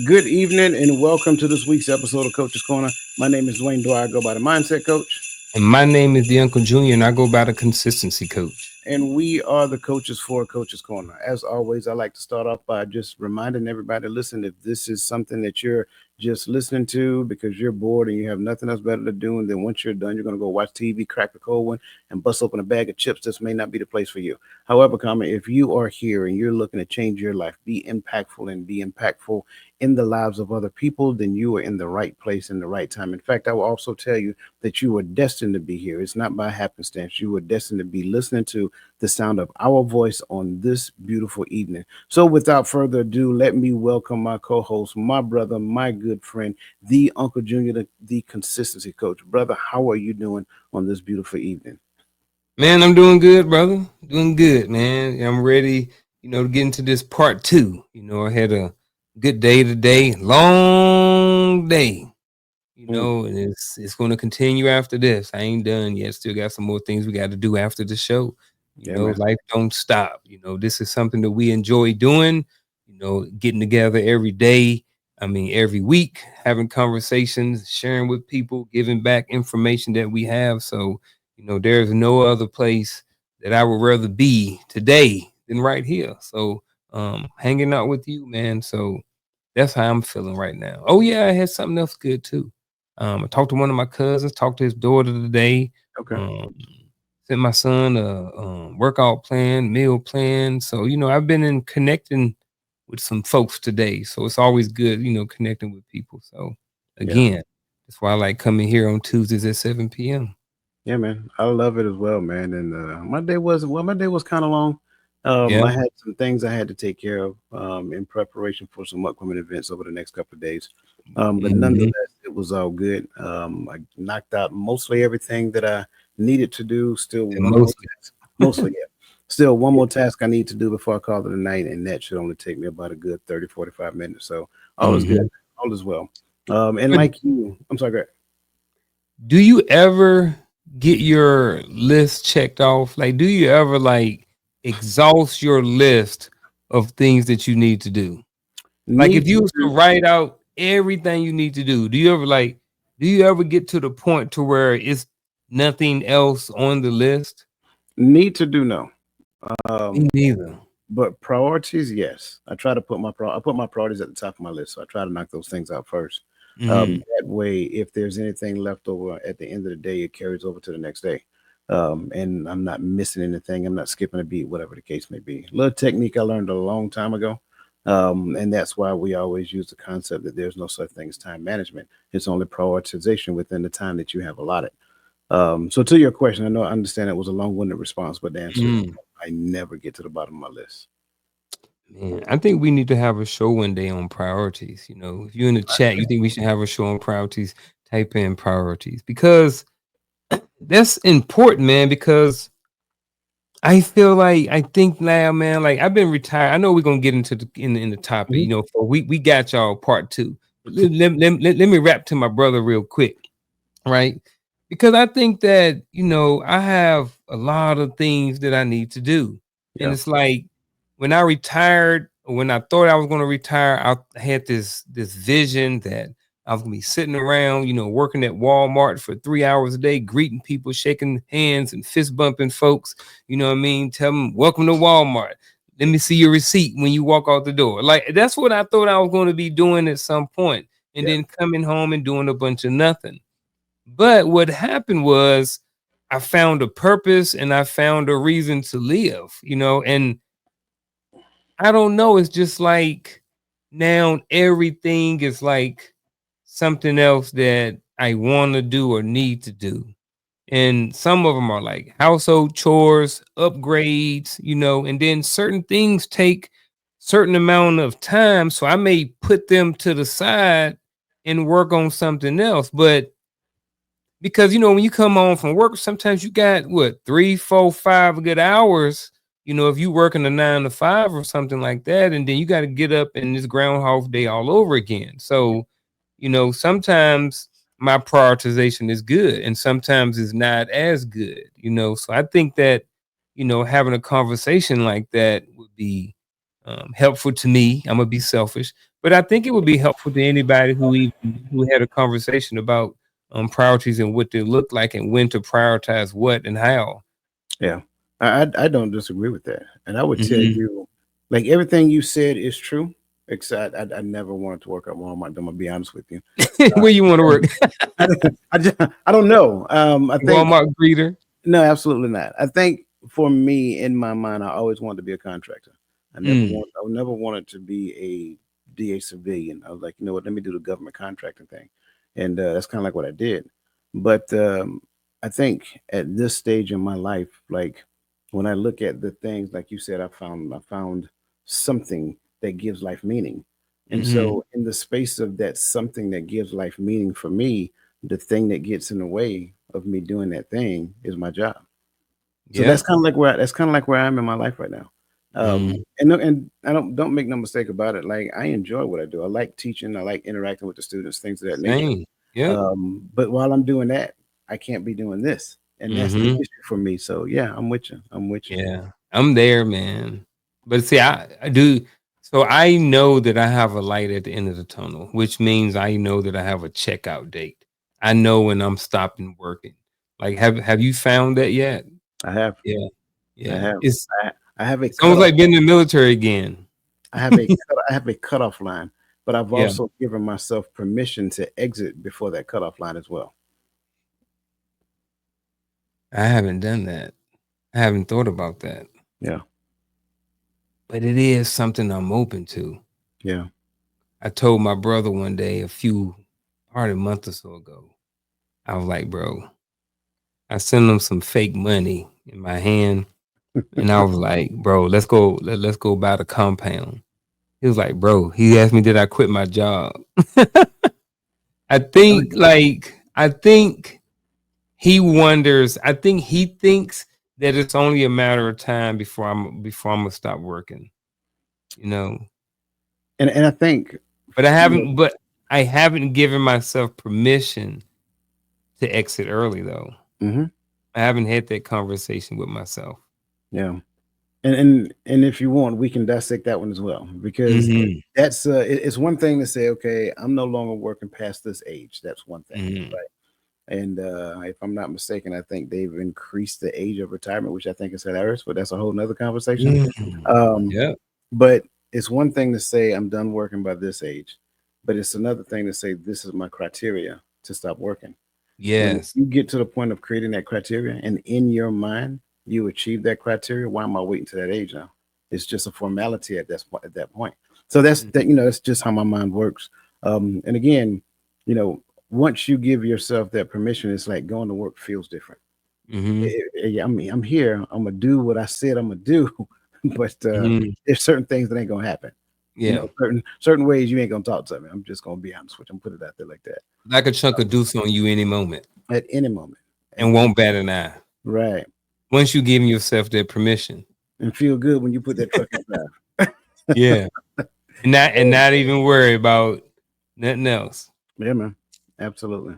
Good evening and welcome to this week's episode of Coach's Corner. My name is Dwayne Dwyer. I go by the Mindset Coach. And my name is the Uncle Junior, and I go by the consistency coach. And we are the coaches for Coach's Corner. As always, I like to start off by just reminding everybody, listen, if this is something that you're just listening to because you're bored and you have nothing else better to do, and then once you're done, you're going to go watch TV, crack a cold one, and bust open a bag of chips, this may not be the place for you. However, if you are here and you're looking to change your life, be impactful and be impactful in the lives of other people, then you are in the right place in the right time. In fact, I will also tell you that you are destined to be here. It's not by happenstance. You are destined to be listening to the sound of our voice on this beautiful evening. So without further ado, let me welcome my co-host, my brother, my good friend, the Uncle Junior, the consistency coach. Brother, how are you doing on this beautiful evening? Man, I'm doing good, brother. Doing good, man. I'm ready, to get into this part two. I had a good day today, long day, and it's going to continue after this. I ain't done yet. Still got some more things we got to do after the show. Man. Life don't stop. This is something that we enjoy doing, getting together every day. I mean, every week, having conversations, sharing with people, giving back information that we have. So, there's no other place that I would rather be today than right here. So, hanging out with you, man. So that's how I'm feeling right now. Oh yeah, I had something else good too. I talked to one of my cousins, talked to his daughter today. Okay. Sent my son a workout plan, meal plan. So, I've been in connecting with some folks today. So it's always good, connecting with people. So again, that's why I like coming here on Tuesdays at 7 p.m. Yeah, man. I love it as well, man. And my day was kind of long. Yeah. I had some things I had to take care of in preparation for some upcoming events over the next couple of days. But Mhm. nonetheless, it was all good. I knocked out mostly everything that I needed to do. Still And one more mostly. task. Mostly, yeah. Still one more task I need to do before I call it a night, and that should only take me about a good 30, 45 minutes. So all is good. Mhm. All is well. And But like you, I'm sorry, go ahead. do you ever get your list checked off? Like, do you ever like exhaust your list of things that you need to do? Like if Need you to was to do. write out everything you need to do you ever get to the point to where it's nothing else on the list? Need to do no. Um, Me neither. but priorities, yes. I try to I put my priorities at the top of my list. So I try to knock those things out first. Mhm. That way, if there's anything left over at the end of the day, it carries over to the next day. And I'm not missing anything. I'm not skipping a beat, whatever the case may be. Little technique I learned a long time ago. And that's why we always use the concept that there's no such thing as time management. It's only prioritization within the time that you have allotted. So to your question, I understand it was a long-winded response, but the answer is Mm. I never get to the bottom of my list. Man, I think we need to have a show one day on priorities. If you're in the chat, you think we should have a show on priorities, type in priorities because that's important, man. Because I feel like I think now, man, like I've been retired. I know we're gonna get into the topic, Mhm. for we got y'all part two. But let me wrap to my brother real quick, right? Because I think that, I have a lot of things that I need to do. And Yeah, it's like when I retired, or when I thought I was gonna retire, I had this vision that I was gonna be sitting around, working at Walmart for 3 hours a day, greeting people, shaking hands and fist bumping folks. You know what I mean? Tell them, welcome to Walmart. Let me see your receipt when you walk out the door. Like that's what I thought I was going to be doing at some point, and yeah, then coming home and doing a bunch of nothing. But what happened was I found a purpose and I found a reason to live, and I don't know. It's just like now everything is like something else that I want to do or need to do. And some of them are like household chores, upgrades, and then certain things take certain amount of time. So I may put them to the side and work on something else. But because when you come home from work, sometimes you got what 3, 4, 5 good hours. If you working a 9 to 5 or something like that, and then you got to get up and this groundhog day all over again. So, sometimes my prioritization is good, and sometimes it's not as good. So I think that having a conversation like that would be helpful to me. I'm gonna be selfish, but I think it would be helpful to anybody who had a conversation about priorities and what they look like and when to prioritize what and how. Yeah, I don't disagree with that, and I would tell Hmm. you, like everything you said is true. Except I never wanted to work at Walmart. I'm gonna be honest with you. Where you want to work? I, I don't know. I think Walmart greeter. no, absolutely not. I think for me, in my mind, I always wanted to be a contractor. Mm, I never wanted to be a DA civilian. I was like, you know what? Let me do the government contracting thing, and that's kind of like what I did. But I think at this stage in my life, like when I look at the things, like you said, I found something that gives life meaning, and hmm. so in the space of that something that gives life meaning for me, the thing that gets in the way of me doing that thing is my job. So Yeah. that's kind of like where I am in my life right now. Mm, And I don't make no mistake about it. Like I enjoy what I do. I like teaching. I like interacting with the students, things of that nature. same. Yep. But while I'm doing that, I can't be doing this, and that's the Hmm. issue for me. So yeah, I'm with you. I'm with you. Yeah, I'm there, man. But see, I do. So I know that I have a light at the end of the tunnel, which means I know that I have a checkout date. I know when I'm stopping working. Like, have you found that yet? I have. Yeah, I yeah. have. I have a It's almost cutoff. like being in the military again. I have a cutoff line, but I've Yeah, also given myself permission to exit before that cutoff line as well. I haven't done that. I haven't thought about that, Yeah. but it is something I'm open to. Yeah. I told my brother one day, probably a month or so ago. I was like, bro, I sent him some fake money in my hand, and I was like, bro, let's go buy the compound. He was like, bro, he asked me, did I quit my job? I think I think he thinks that it's only a matter of time before I'm gonna stop working, you know. And I think But you know, I haven't given myself permission to exit early though. mhm, I haven't had that conversation with myself. yeah. And if you want, we can dissect that one as well because Hmm. it's one thing to say, okay, I'm no longer working past this age. That's one thing, Hmm. right? And if I'm not mistaken, I think they've increased the age of retirement, which I think is hilarious, but that's a whole nother conversation. Mm. Um, Yeah. but it's one thing to say I'm done working by this age, but it's another thing to say this is my criteria to stop working. When Yes. you get to the point of creating that criteria and in your mind you achieve that criteria, why am I waiting to that age now? It's just a formality at that point. So that's that, that's just how my mind works. And again, you know, once you give yourself that permission, it's like going to work feels different. Mm-hmm. I mean, I'm here. I'm gonna do what I said I'm gonna do, but Hmm. there's certain things that ain't gonna happen. Yeah. Certain ways you ain't gonna talk to me. I'm just gonna be honest with you. I'm put it out there like that. Like a chunk of deuce on you any moment At any moment, and won't bat an eye. right, Once you give yourself that permission. and feel good when you put that truck in drive. Yeah. And not even worry about nothing else. Yeah, man, absolutely.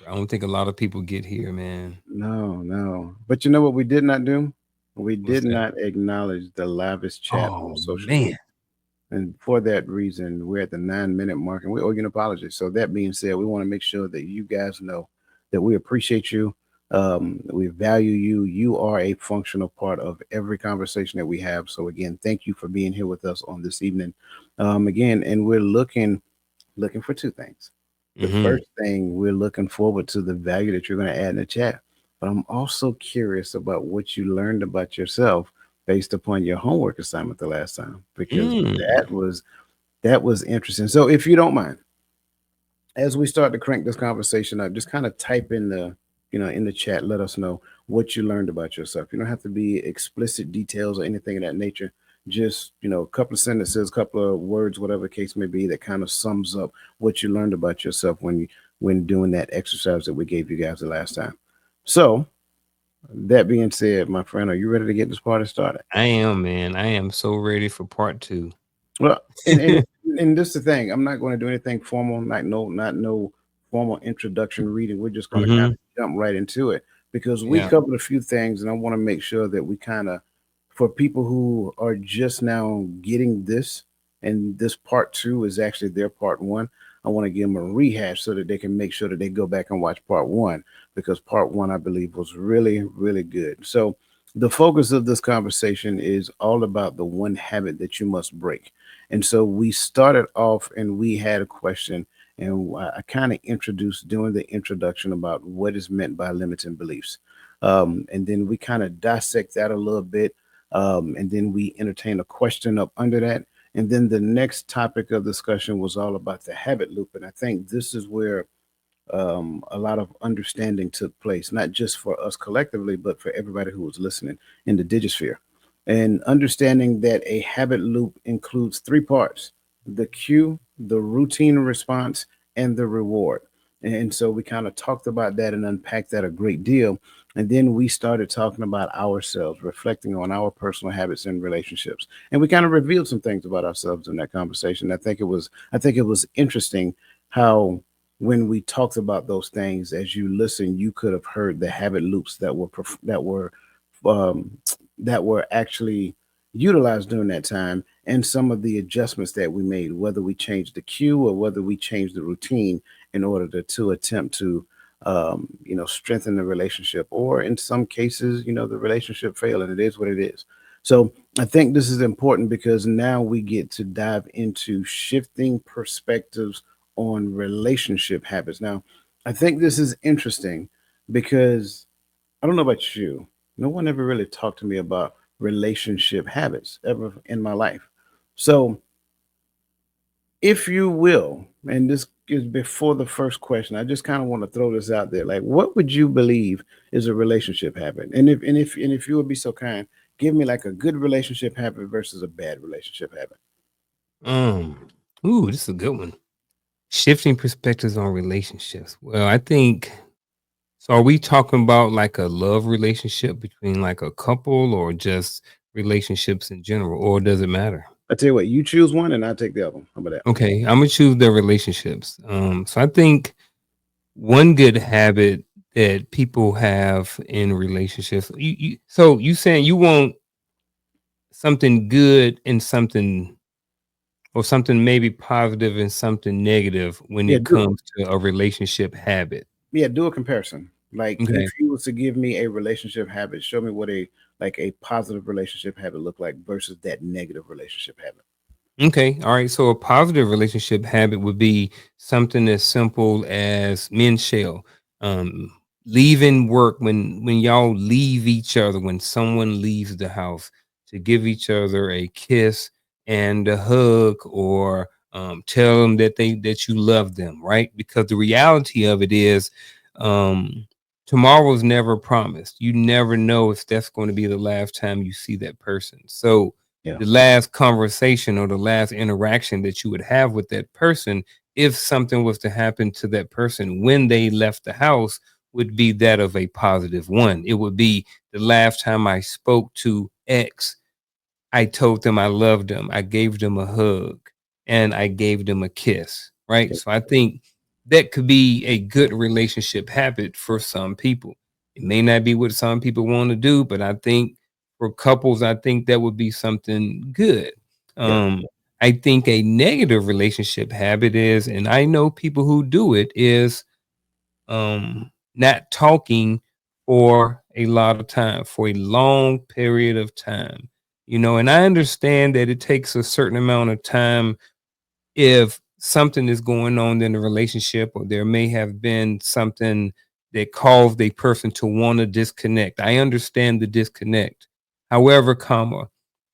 I don't think a lot of people get here, man. No, no. But you know what we did not do? We What's did that? not acknowledge the lavish chat on Oh social media. man. And for that reason, we're at the 9 minute mark and we owe you an apology. So, that being said, we want to make sure that you guys know that we appreciate you. We value you. You are a functional part of every conversation that we have. So, again, thank you for being here with us on this evening. Again, and we're looking for two things. The Hmm. first thing, we're looking forward to the value that you're going to add in the chat. But I'm also curious about what you learned about yourself based upon your homework assignment the last time, because Mm. that was interesting. So if you don't mind, as we start to crank this conversation up, just kind of type in in the chat, let us know what you learned about yourself. You don't have to be explicit details or anything of that nature. Just, a couple of sentences, a couple of words, whatever the case may be, that kind of sums up what you learned about yourself when doing that exercise that we gave you guys the last time. So that being said, my friend, are you ready to get this party started? I am, man. I am so ready for part two. Well, and this is the thing. I'm not going to do anything formal, not no formal introduction reading. We're just going to kind Hmm. of jump right into it because we Yeah. covered a few things, and I want to make sure that we kind of for people who are just now getting this, and this part two is actually their part one, I want to give them a rehash so that they can make sure that they go back and watch part one, because part one, I believe, was really, really good. So, the focus of this conversation is all about the one habit that you must break. And so, we started off and we had a question, and I kind of introduced during the introduction about what is meant by limiting beliefs. And then we kind of dissect that a little bit. And then we entertain a question up under that. And then the next topic of discussion was all about the habit loop. And I think this is where a lot of understanding took place, not just for us collectively, but for everybody who was listening in the digisphere. And understanding that a habit loop includes three parts: the cue, the routine response, and the reward. And so we kind of talked about that and unpacked that a great deal. And then we started talking about ourselves, reflecting on our personal habits and relationships. And we kind of revealed some things about ourselves in that conversation. I think it was interesting how when we talked about those things, as you listen, you could have heard the habit loops um, that were actually utilized during that time, and some of the adjustments that we made, whether we changed the cue or whether we changed the routine in order to attempt to strengthen the relationship, or in some cases, the relationship failed, and it is what it is. So I think this is important because now we get to dive into shifting perspectives on relationship habits. Now, I think this is interesting because I don't know about you. No one ever really talked to me about relationship habits ever in my life. So, if you will, and this is before the first question, I just kind of want to throw this out there. Like, what would you believe is a relationship habit? And if you would be so kind, give me like a good relationship habit versus a bad relationship habit. Um, ooh, this is a good one. Shifting perspectives on relationships. Well, I think so. Are we talking about like a love relationship between like a couple, or just relationships in general, or does it matter? I tell you what, you choose one and I'll take the other one. How about that? Okay, I'm gonna choose the relationships. So I think one good habit that people have in relationships. So you saying you want something good and something, or something maybe positive and something negative when Yeah, it comes to a relationship habit. do a comparison. Like if Okay. you was to give me a relationship habit, show me what a positive relationship habit look like versus that negative relationship habit. Okay. All right. So a positive relationship habit would be something as simple as men shall. Um, Leaving work, when y'all leave each other, when someone leaves the house, to give each other a kiss and a hug, or tell them that you love them, right? Because the reality of it is, um, tomorrow's never promised. You never know if that's going to be the last time you see that person. So Yeah, the last conversation or the last interaction that you would have with that person, if something was to happen to that person when they left the house, would be that of a positive one. It would be the last time I spoke to X, I told them I loved them. I gave them a hug and I gave them a kiss. Right. yeah, So I think that could be a good relationship habit for some people. It may not be what some people want to do, but I think for couples, I think that would be something good. yeah, Um, I think a negative relationship habit is, and I know people who do it, is not talking for a lot of time, for a long period of time. And I understand that it takes a certain amount of time if something is going on in the relationship, or there may have been something that caused a person to want to disconnect. I understand the disconnect. However,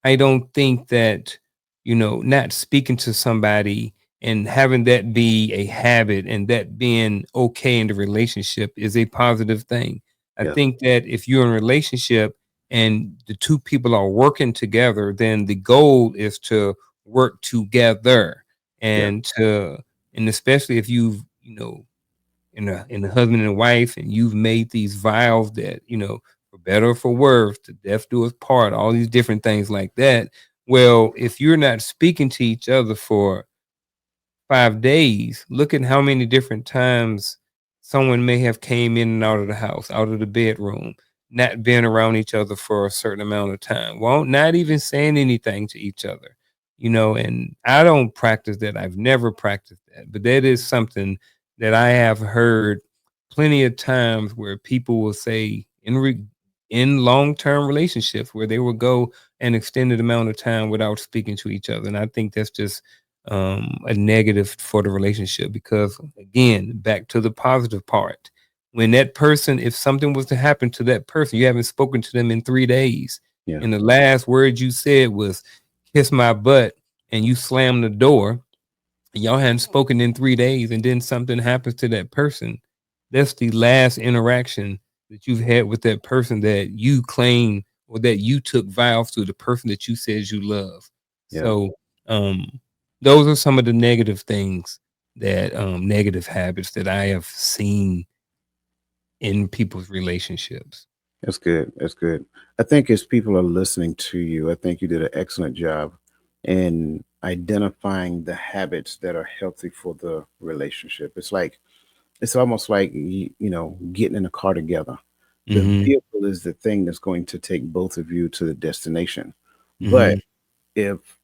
I don't think that, not speaking to somebody and having that be a habit and that being okay in the relationship is a positive thing. I yeah, think that if you're in a relationship and the two people are working together, then the goal is to work together, yeah, and especially if you've, in a husband and wife, and you've made these vows that, for better or for worse, to death do us part, all these different things like that. Well, if you're not speaking to each other for 5 days, look at how many different times someone may have came in and out of the house, out of the bedroom. not being around each other for a certain amount of time, won't not even saying anything to each other, and I don't practice that. I've never practiced that, but that is something that I have heard plenty of times where people will say in long-term relationships where they will go an extended amount of time without speaking to each other. And I think that's just a negative for the relationship because, again, back to the positive part. When that person, if something was to happen to that person, you haven't spoken to them in 3 days, Yeah. and the last word you said was "kiss my butt," and you slammed the door, and y'all hadn't spoken in 3 days, and then something happens to that person. That's the last interaction that you've had with that person that you claim or that you took vows to, the person that you said you love. Yeah. So, those are some of the negative things that negative habits that I have seen in people's relationships. That's good. That's good. I think as people are listening to you, I think you did an excellent job in identifying the habits that are healthy for the relationship. It's almost like getting in a car together. The Mhm. vehicle is the thing that's going to take both of you to the destination. But Mhm. if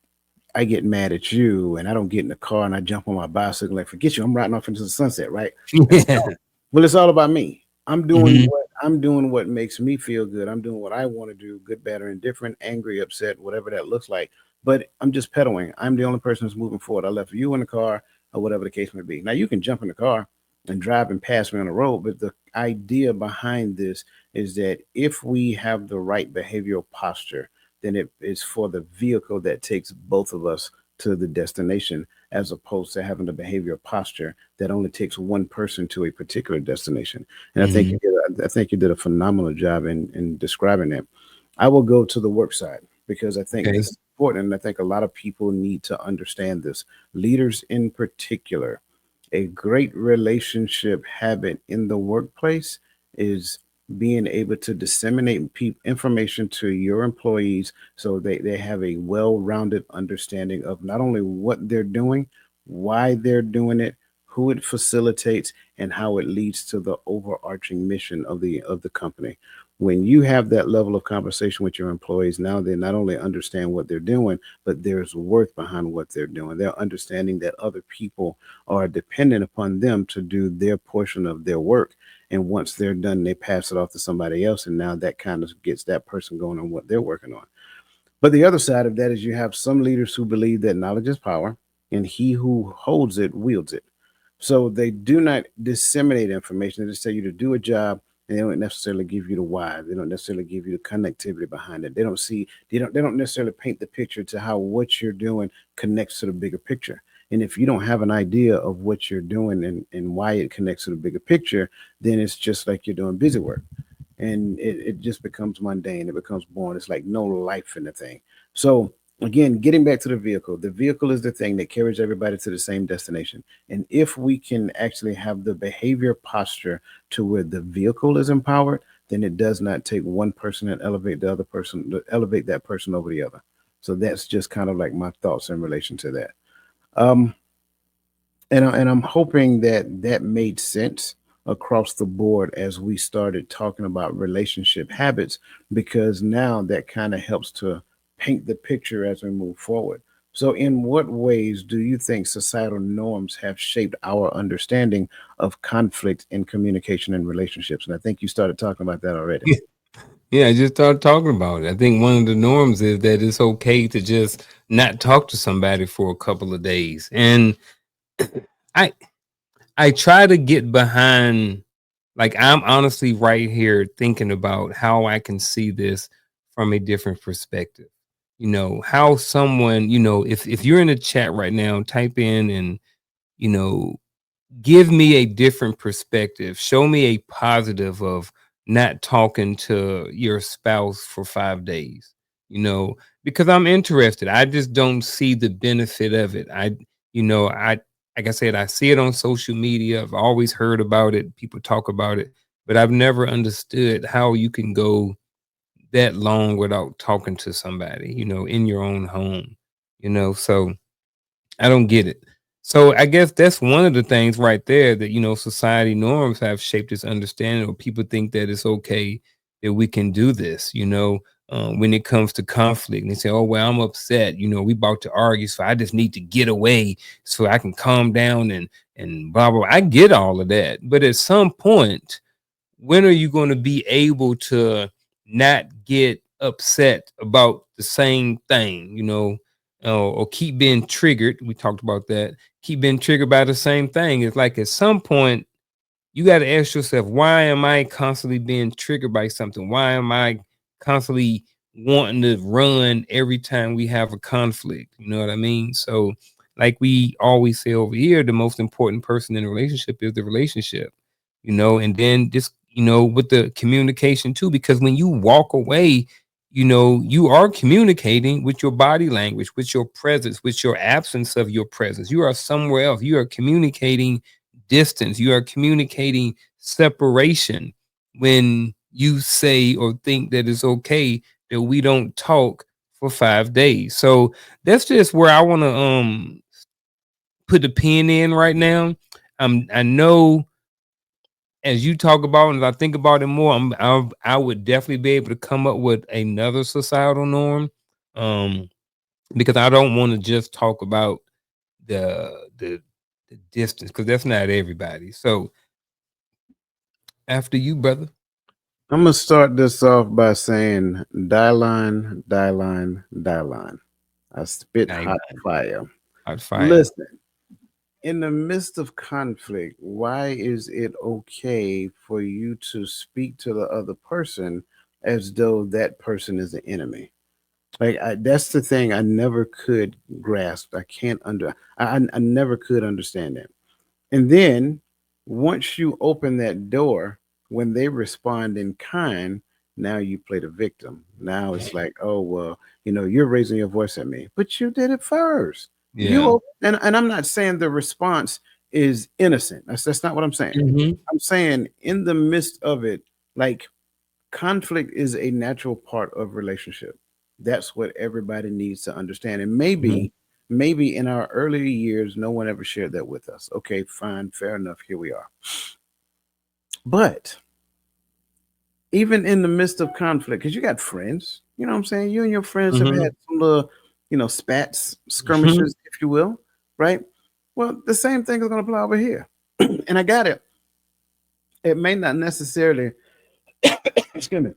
I get mad at you and I don't get in the car and I jump on my bicycle, like, forget you, I'm riding off into the sunset, right? Let's Yeah. go. Well, it's all about me. Mhm. I'm doing what makes me feel good. I'm doing what I want to do, good, bad, or indifferent, angry, upset, whatever that looks like. But I'm just pedaling. I'm the only person that's moving forward. I left you in the car or whatever the case may be. Now you can jump in the car and drive and pass me on the road, but the idea behind this is that if we have the right behavioral posture, then it is for the vehicle that takes both of us to the destination, as opposed to having a behavioral posture that only takes one person to a particular destination. And Mhm. I think you did a phenomenal job in describing that. I will go to the work side because I think Okay. this is important, and I think a lot of people need to understand this. Leaders in particular, a great relationship habit in the workplace is being able to disseminate information to your employees so they have a well-rounded understanding of not only what they're doing, why they're doing it, who it facilitates, and how it leads to the overarching mission of the company. When you have that level of conversation with your employees, now they not only understand what they're doing, but there's worth behind what they're doing. They're understanding that other people are dependent upon them to do their portion of their work. And once they're done, they pass it off to somebody else. And now that kind of gets that person going on what they're working on. But the other side of that is you have some leaders who believe that knowledge is power, and he who holds it wields it. So they do not disseminate information. They just tell you to do a job, and they don't necessarily give you the why. They don't necessarily give you the connectivity behind it. They don't necessarily paint the picture to how what you're doing connects to the bigger picture. And if you don't have an idea of what you're doing and why it connects to the bigger picture, then it's just like you're doing busy work, and it just becomes mundane. It becomes boring. It's like no life in the thing. So again, getting back to the vehicle is the thing that carries everybody to the same destination. And if we can actually have the behavior posture to where the vehicle is empowered, then it does not take one person and elevate the other person to elevate that person over the other. So that's just kind of like my thoughts in relation to that. Um, and I'm hoping that that made sense across the board as we started talking about relationship habits, because now that kind of helps to paint the picture as we move forward. So, in what ways do you think societal norms have shaped our understanding of conflict in communication and relationships? And I think you started talking about that already. Yeah, I just started talking about it. I think one of the norms is that it's okay to just not talk to somebody for a couple of days. And I I try to get behind, like, I'm honestly right here thinking about how I can see this from a different perspective. How someone, if you're in a chat right now, type in and, you know, give me a different perspective. Show me a positive of not talking to your spouse for 5 days, you know, because I'm interested. I just don't see the benefit of it. Like I said, I see it on social media. I've always heard about it. People talk about it, but I've never understood how you can go that long without talking to somebody, in your own home, so I don't get it. So I guess that's one of the things right there that society norms have shaped this understanding, or people think that it's okay. that we can do this, when it comes to conflict. And they say, oh, well, I'm upset, we about to argue, so I just need to get away so I can calm down and blah, blah. I get all of that. But at some point, when are you going to be able to not get upset about the same thing, or keep being triggered? We talked about that. Keep being triggered by the same thing. It's like at some point, you got to ask yourself, why am I constantly being triggered by something? Why am I constantly wanting to run every time we have a conflict? You know what I mean? So, like we always say over here, the most important person in a relationship is the relationship, and then just, with the communication too, because when you walk away, you are communicating with your body language, with your presence, with your absence of your presence. You are somewhere else. You are communicating distance. You are communicating separation when you say or think that it's okay that we don't talk for 5 days. So that's just where I want to put the pin in right now. I know as you talk about and as I think about it more, I would definitely be able to come up with another societal norm, um, because I don't want to just talk about the distance, because that's not everybody. So after you, brother. I'm gonna start this off by saying, die line, die line, die line. I spit hot Nine fire. hot fire. Listen, in the midst of conflict, why is it okay for you to speak to the other person as though that person is the enemy? That's the thing I never could grasp. I can't under. I never could understand that. And then once you open that door, when they respond in kind, now you play the victim. Now it's like, oh well, you're raising your voice at me, but you did it first. Yeah. And I'm not saying the response is innocent. That's not what I'm saying. Mhm. I'm saying in the midst of it, like, conflict is a natural part of relationship. That's what everybody needs to understand. And Mhm. maybe in our early years, no one ever shared that with us. Okay, fine, fair enough. Here we are. But even in the midst of conflict, because you got friends, you know what I'm saying? You and your friends have had Mhm. some little, spats, Mhm. skirmishes, if you will, right? Well, the same thing is going to apply over here. And I got it. It may not necessarily, excuse me,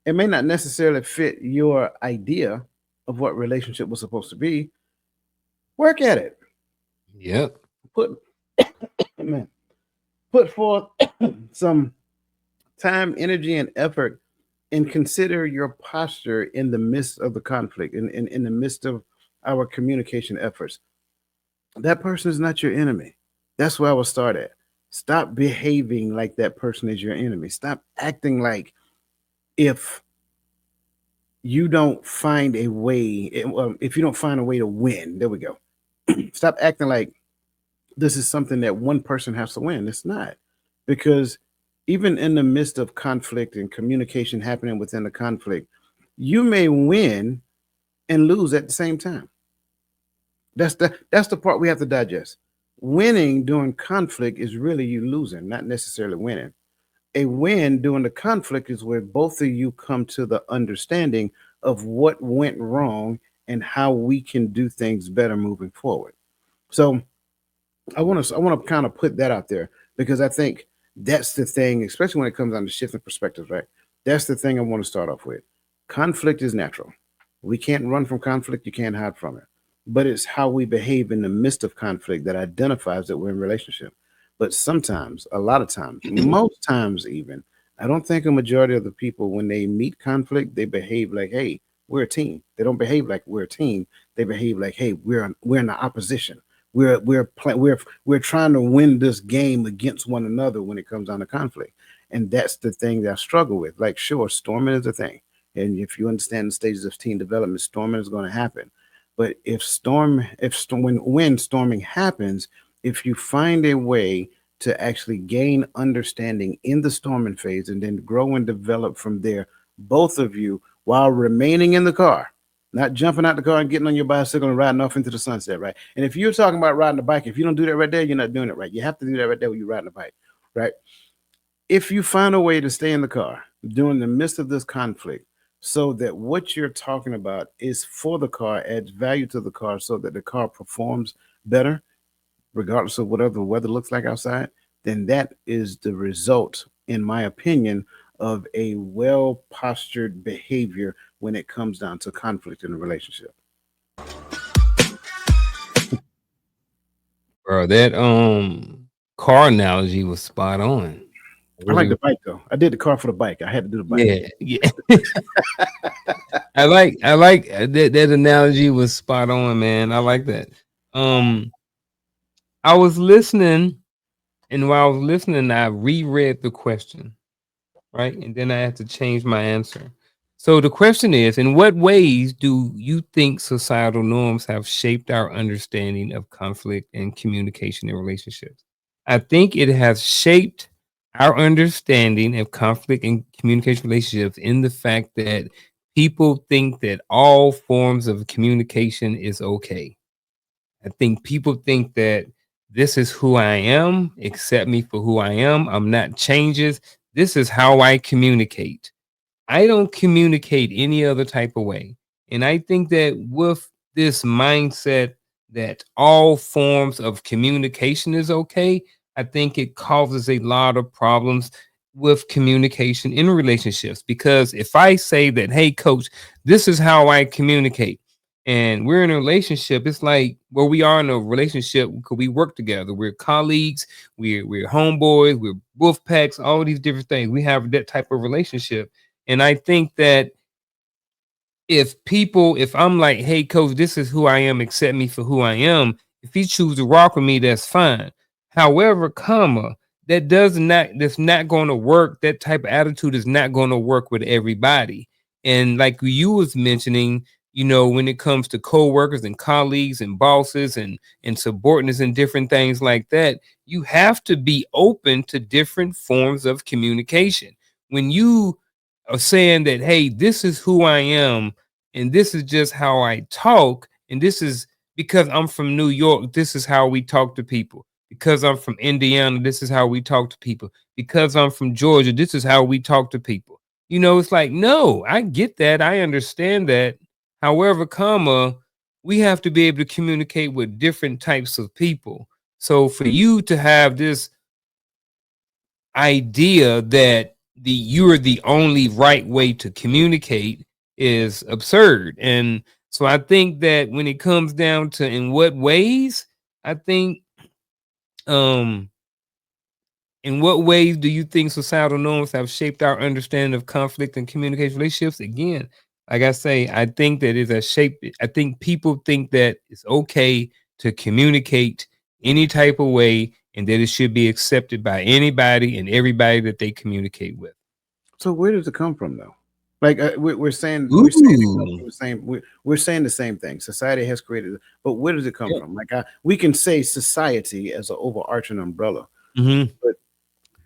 it may not necessarily fit your idea of what relationship was supposed to be. Work at it. Yep. Put man, put forth some time, energy, and effort, and consider your posture in the midst of the conflict, in the midst of our communication efforts. That person is not your enemy. That's where I will start at. Stop behaving like that person is your enemy. Stop acting like, if you don't find a way, if you don't find a way to win, there we go. Stop acting like this is something that one person has to win. It's not. Because even in the midst of conflict and communication happening within the conflict, you may win and lose at the same time. That's the part we have to digest. Winning during conflict is really you losing, not necessarily winning. A win during the conflict is where both of you come to the understanding of what went wrong and how we can do things better moving forward. So I want to kind of put that out there, because I think that's the thing, especially when it comes down to shifting perspectives, right? That's the thing I want to start off with. Conflict is natural. We can't run from conflict. You can't hide from it. But it's how we behave in the midst of conflict that identifies that we're in a relationship. But sometimes, a lot of times, most times even, I don't think a majority of the people, when they meet conflict, they behave like, hey, we're a team. They don't behave like we're a team. They behave like, hey, we're in the opposition. We're trying to win this game against one another when it comes down to conflict. And that's the thing that I struggle with. Like, sure, storming is a thing. And if you understand the stages of team development, storming is going to happen. But when storming happens, if you find a way to actually gain understanding in the storming phase and then grow and develop from there, both of you, while remaining in the car, not jumping out the car and getting on your bicycle and riding off into the sunset, right? And if you're talking about riding a bike, if you don't do that right there, you're not doing it right. You have to do that right there when you're riding a bike, right? if you find a way to stay in the car during the midst of this conflict, so that what you're talking about is for the car, adds value to the car, so that the car performs better, regardless of whatever the weather looks like outside, then that is the result, in my opinion, of a well postured behavior when it comes down to conflict in a relationship. Bro, that car analogy was spot on. I like Really, the bike though. I did the car for the bike. I had to do the bike. yeah, yeah. I like that analogy was spot on, man. I like that. Um, I was listening, and while I was listening, I reread the question, right? And then I had to change my answer. So the question is, in what ways do you think societal norms have shaped our understanding of conflict and communication in relationships? I think it has shaped our understanding of conflict and communication relationships in the fact that people think that all forms of communication is okay. I think people think that this is who I am, accept me for who I am. I'm not changes. This is how I communicate. I don't communicate any other type of way. And I think that with this mindset that all forms of communication is okay, I think it causes a lot of problems with communication in relationships. Because if I say that, hey, coach, this is how I communicate, and we're in a relationship, it's like where we are in a relationship because we work together. We're colleagues, we're homeboys, we're wolf packs, all these different things. We have that type of relationship. And I think that if I'm like, hey, coach, this is who I am, accept me for who I am. If he choose to rock with me, that's fine. However, that's not going to work. That type of attitude is not going to work with everybody. And like you was mentioning, when it comes to coworkers and colleagues and bosses and subordinates and different things like that, you have to be open to different forms of communication. When you are saying that, hey, this is who I am, and this is just how I talk, and this is because I'm from New York, this is how we talk to people. Because I'm from Indiana, this is how we talk to people. Because I'm from Georgia, this is how we talk to people. It's like, no, I get that. I understand that. However, we have to be able to communicate with different types of people. So for you to have this idea that you're the only right way to communicate is absurd. And so I think that when it comes down to in what ways, I think um in what ways do you think societal norms have shaped our understanding of conflict and communication relationships? Again, like I say, I think that it's a shape. I think people think that it's okay to communicate any type of way and that it should be accepted by anybody and everybody that they communicate with. So where does it come from though? Like we're saying it comes Ooh. from the same. We're saying the same thing. Society has created it, but where does it come Yeah. from? Like we can say society as an overarching umbrella, Mhm. but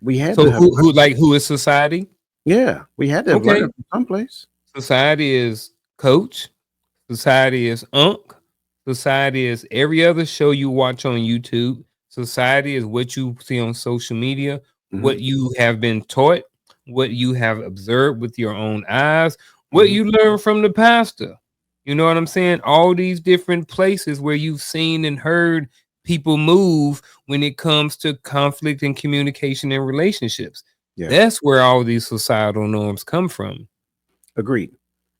we had to So have who is society? yeah, we had to have learned Okay. it from someplace. Society is coach. Society is Unk. Society is every other show you watch on YouTube. Society is what you see on social media, Hmm. what you have been taught, what you have observed with your own eyes, what Hmm. you learn from the pastor. You know what I'm saying? All these different places where you've seen and heard people move when it comes to conflict and communication and relationships. Yeah, That's where all these societal norms come from. agreed.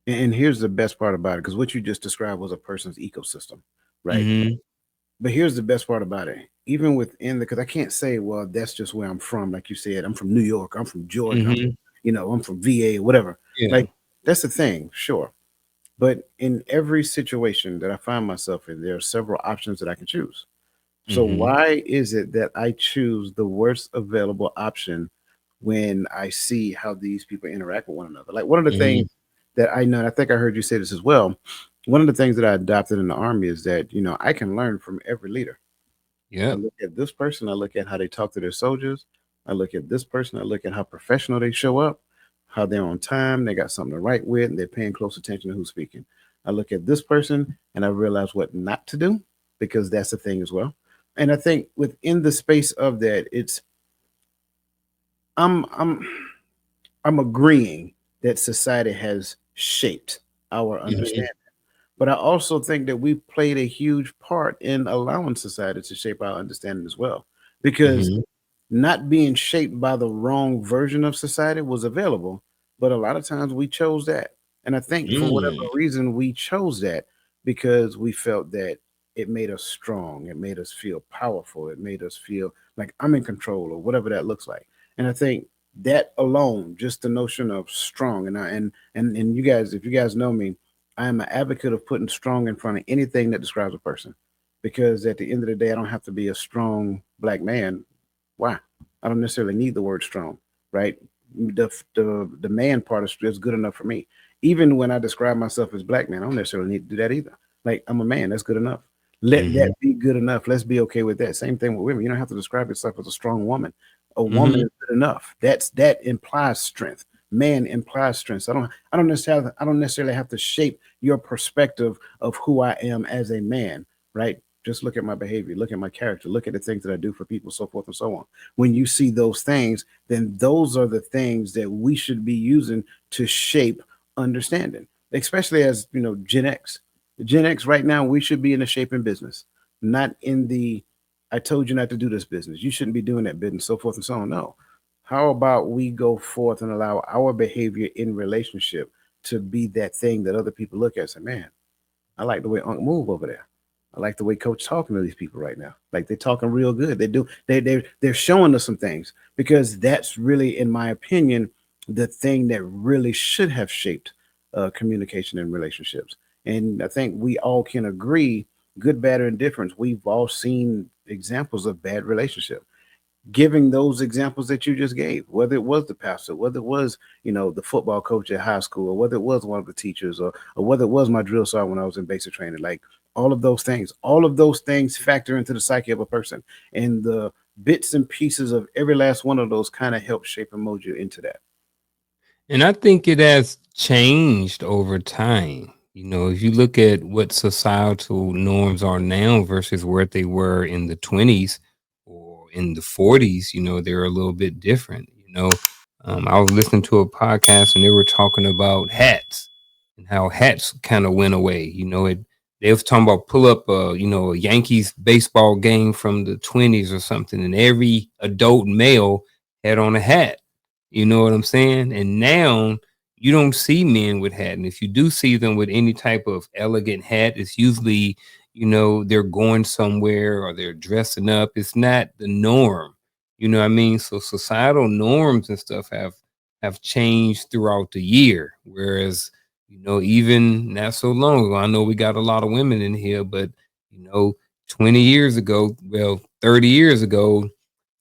And here's the best part about it, because what you just described was a person's ecosystem, right? Mhm. But here's the best part about it. Even within the, because I can't say, well, that's just where I'm from. Like you said, I'm from New York, I'm from Georgia, Mhm. I'm from VA, whatever. Yeah. Like that's the thing, sure. But in every situation that I find myself in, there are several options that I can choose. So Mhm. why is it that I choose the worst available option when I see how these people interact with one another? Like one of the things Mhm. that I know, and I think I heard you say this as well. One of the things that I adopted in the army is that, I can learn from every leader. I Yep. look at this person, I look at how they talk to their soldiers. I look at this person, I look at how professional they show up, how they're on time, they got something to write with, and they're paying close attention to who's speaking. I look at this person and I realize what not to do, because that's the thing as well. And I think within the space of that, it's I'm I'm I'm agreeing that society has shaped our Mhm, understanding. But I also think that we played a huge part in allowing society to shape our understanding as well. Because mhm, not being shaped by the wrong version of society was available, but a lot of times we chose that. And I think for whatever mm, reason we chose that because we felt that it made us strong, it made us feel powerful, it made us feel like I'm in control or whatever that looks like. And I think that alone, just the notion of strong, and you guys, if you guys know me, I am an advocate of putting strong in front of anything that describes a person. Because at the end of the day, I don't have to be a strong black man. Why? I don't necessarily need the word strong, right? The man part is good enough for me. Even when I describe myself as black man, I don't necessarily need to do that either. Like I'm a man, that's good enough. Let that mhm, be good enough. Let's be okay with that. Same thing with women. You don't have to describe yourself as a strong woman. A woman mhm. is good enough. That implies strength. Man implies strength. So I don't necessarily have to shape your perspective of who I am as a man, right? Just look at my behavior, look at my character, look at the things that I do for people, so forth and so on. When you see those things, then those are the things that we should be using to shape understanding, especially as Gen X. Gen X right now, we should be in the shaping business, not in the I told you not to do this business. You shouldn't be doing that business, so forth and so on. No. How about we go forth and allow our behavior in relationship to be that thing that other people look at and say, man, I like the way Unc move over there. I like the way Coach talking to these people right now. Like they're talking real good. They do. They're showing us some things because that's really, in my opinion, the thing that really should have shaped communication and relationships. And I think we all can agree, good, bad, or indifference. We've all seen examples of bad relationship giving those examples that you just gave, whether it was the pastor, whether it was, the football coach at high school, or whether it was one of the teachers, or whether it was my drill sergeant when I was in basic training, like all of those things factor into the psyche of a person. And the bits and pieces of every last one of those kind of help shape and mold you into that. And I think it has changed over time. If you look at what societal norms are now versus where they were in the 20s or in the 40s, they're a little bit different. I was listening to a podcast and they were talking about hats and how hats kind of went away. They was talking about pull up a Yankees baseball game from the 20s or something, and every adult male had on a hat. You know what I'm saying? And now you don't see men with hat. And if you do see them with any type of elegant hat, it's usually, they're going somewhere or they're dressing up. It's not the norm. You know what I mean? So societal norms and stuff have changed throughout the year. Whereas, even not so long ago, I know we got a lot of women in here, but you know, 20 years ago, well, 30 years ago,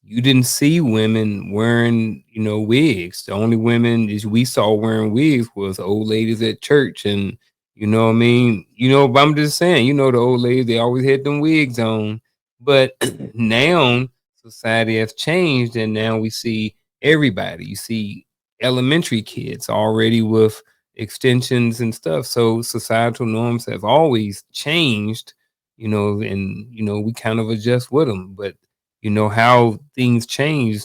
you didn't see women wearing, wigs. The only women is we saw wearing wigs was old ladies at church. And you know what I mean? But I'm just saying, the old ladies, they always had them wigs on. But now society has changed and now we see everybody. You see elementary kids already with extensions and stuff. So societal norms have always changed, and we kind of adjust with them. But how things change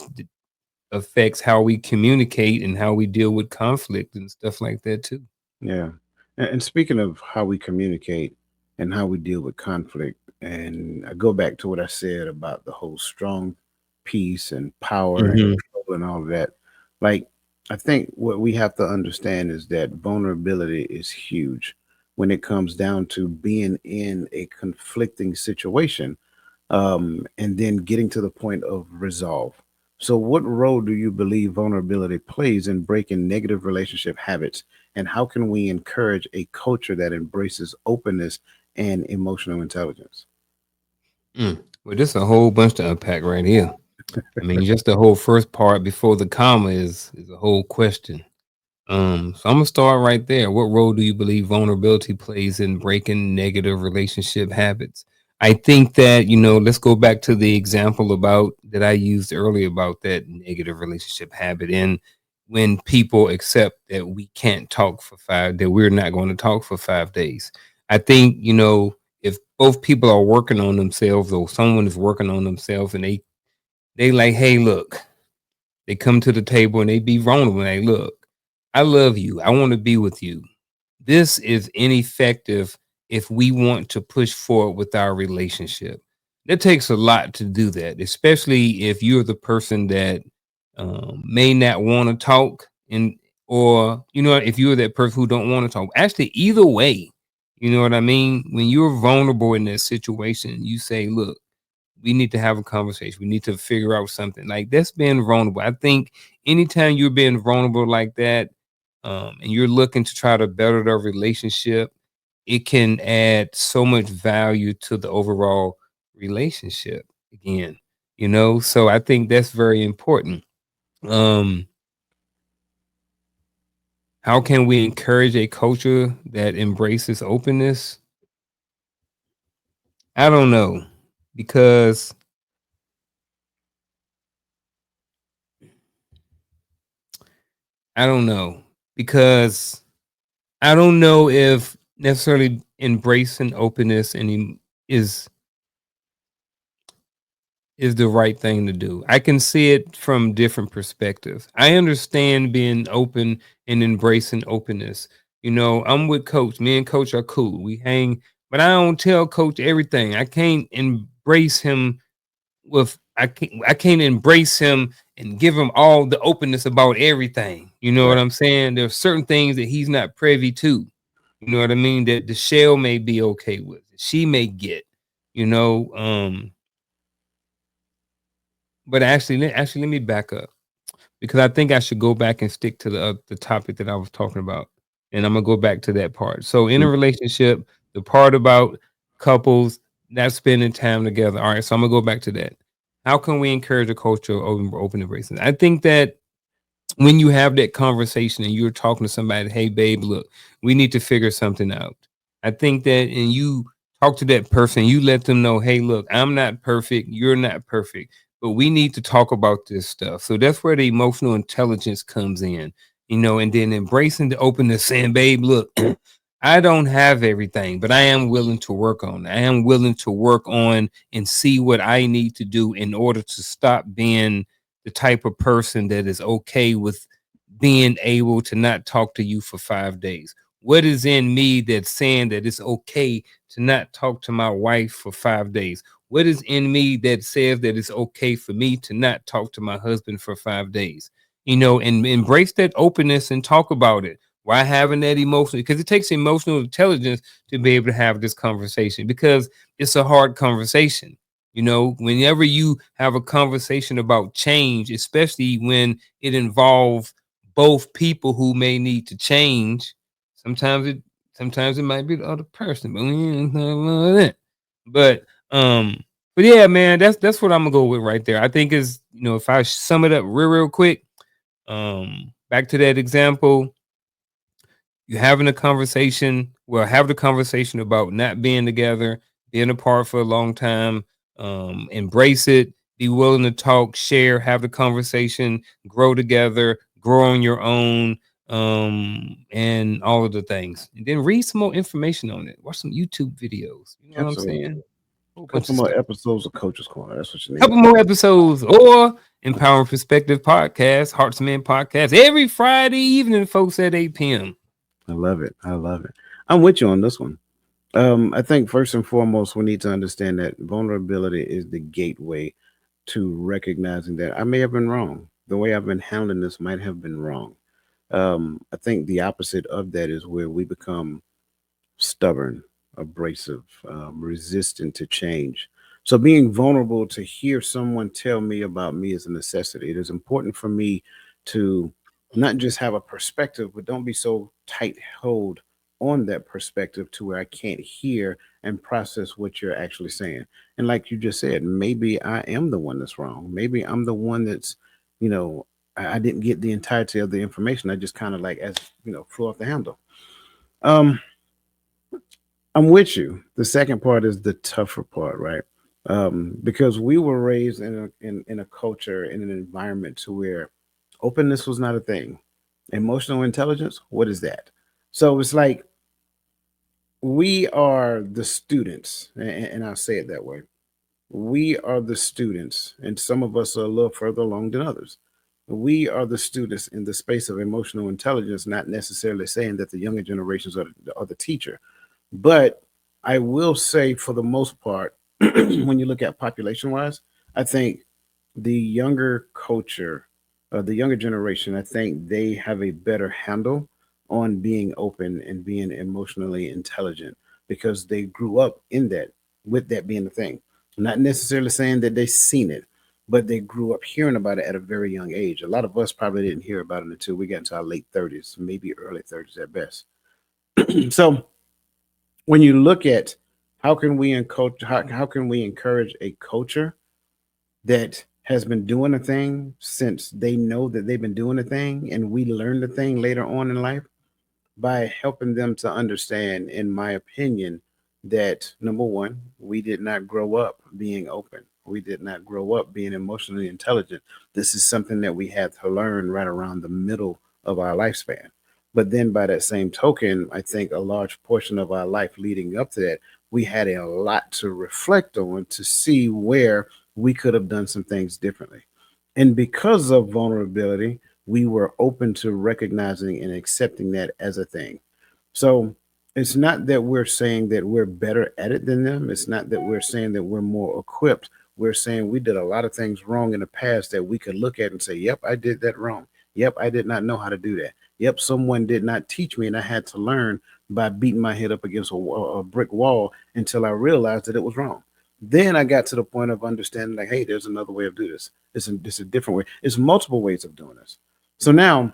affects how we communicate and how we deal with conflict and stuff like that too. Yeah. And speaking of how we communicate and how we deal with conflict, and I go back to what I said about the whole strong peace and power and Hmm. control and all of that. Like, I think what we have to understand is that vulnerability is huge when it comes down to being in a conflicting situation, and then getting to the point of resolve. So, what role do you believe vulnerability plays in breaking negative relationship habits? And how can we encourage a culture that embraces openness and emotional intelligence? Well, this is a whole bunch to unpack right here. I mean, just the whole first part before the comma is a whole question. So I'm gonna start right there. What role do you believe vulnerability plays in breaking negative relationship habits? I think that, let's go back to the example about that I used earlier about that negative relationship habit. And when people accept that we can't talk for that we're not going to talk for 5 days. I think, if both people are working on themselves or someone is working on themselves and they like, hey, look, They come to the table and they be vulnerable. And they look, I love you. I want to be with you. This is ineffective if we want to push forward with our relationship. It takes a lot to do that, especially if you're the person that may not want to talk, and or if you're that person who don't want to talk. Actually, either way, you know what I mean. When you're vulnerable in that situation, you say, "Look, we need to have a conversation. We need to figure out something." Like that's being vulnerable. I think anytime you're being vulnerable like that, and you're looking to try to better the relationship, it can add so much value to the overall relationship again. So I think that's very important. Um, how can we encourage a culture that embraces openness? I don't know because I don't know because I don't know if necessarily embracing openness is is the right thing to do. I can see it from different perspectives. I understand being open and embracing openness. I'm with Coach. Me and Coach are cool. We hang, but I don't tell Coach everything. I can't embrace him I can't embrace him and give him all the openness about everything. You know what Right. I'm saying? There's certain things that he's not privy to. You know what I mean? That the shell may be okay with. She may get, you know. But actually, let me back up because I think I should go back and stick to the topic that I was talking about, and I'm gonna go back to that part. So, in a Mm, relationship, the part about couples not spending time together. All right, so I'm gonna go back to that. How can we encourage a culture of open embracing? I think that when you have that conversation and you're talking to somebody, hey babe, look, we need to figure something out. I think that and you talk to that person, you let them know, hey, look, I'm not perfect, you're not perfect, but we need to talk about this stuff. So that's where the emotional intelligence comes in, and then embracing the openness, saying, babe, look, I don't have everything, but I am willing to work on it. I am willing to work on and see what I need to do in order to stop being the type of person that is okay with being able to not talk to you for 5 days. What is in me that's saying that it's okay to not talk to my wife for 5 days? What is in me that says that it's okay for me to not talk to my husband for 5 days? And embrace that openness and talk about it. Why having that emotional? Because it takes emotional intelligence to be able to have this conversation because it's a hard conversation. Whenever you have a conversation about change, especially when it involves both people who may need to change, sometimes it sometimes it might be the other person, but we ain't talking about that. But but yeah, man, that's what I'm gonna go with right there. I think is if I sum it up real quick, back to that example, you're having a conversation. Well, have the conversation about not being together, being apart for a long time. Embrace it. Be willing to talk, share, have the conversation, grow together, grow on your own, and all of the things. And then read some more information on it. Watch some YouTube videos. You know what I'm absolutely. saying? Whole A bunch couple of more stuff. episodes of Coach's Corner. That's what you need. Couple more episodes or Empowering Perspective podcast, Hearts of Men podcast every Friday evening, folks at 8 p.m. I love it. I love it. I'm with you on this one. I think first and foremost, we need to understand that vulnerability is the gateway to recognizing that I may have been wrong. The way I've been handling this might have been wrong. I think the opposite of that is where we become stubborn, abrasive, resistant to change. So, being vulnerable to hear someone tell me about me is a necessity. It is important for me to not just have a perspective, but don't be so tight held on that perspective to where I can't hear and process what you're actually saying. And like you just said, maybe I am the one that's wrong. Maybe I'm the one that's, you know, I didn't get the entirety of the information. I just kind of like, as flew off the handle. Um, I'm with you. The second part is the tougher part, right? Because we were raised in a culture, in an environment to where openness was not a thing. Emotional intelligence, what is that? So it's like we are the students, and I'll say it that way. We are the students, and some of us are a little further along than others. We are the students in the space of emotional intelligence, not necessarily saying that the younger generations are the teacher. But I will say, for the most part, when you look at population wise, I think the younger culture, the younger generation, I think they have a better handle on being open and being emotionally intelligent because they grew up in that, with that being the thing. I'm not necessarily saying that they seen it, but they grew up hearing about it at a very young age. A lot of us probably didn't hear about it until we got into our late 30s, maybe early 30s at best. So when you look at how can we encourage a culture that has been doing a thing since they know that they've been doing a thing and we learn the thing later on in life, by helping them to understand, in my opinion, that number one, we did not grow up being open. We did not grow up being emotionally intelligent. This is something that we had to learn right around the middle of our lifespan. But then, by that same token, I think a large portion of our life leading up to that, we had a lot to reflect on to see where we could have done some things differently. And because of vulnerability, we were open to recognizing and accepting that as a thing. So it's not that we're saying that we're better at it than them. It's not that we're saying that we're more equipped. We're saying we did a lot of things wrong in the past that we could look at and say, yep, I did that wrong. Yep, I did not know how to do that. Yep, someone did not teach me and I had to learn by beating my head up against a brick wall until I realized that it was wrong. Then I got to the point of understanding, like, hey, there's another way of doing this. It's a different way. It's multiple ways of doing this. So now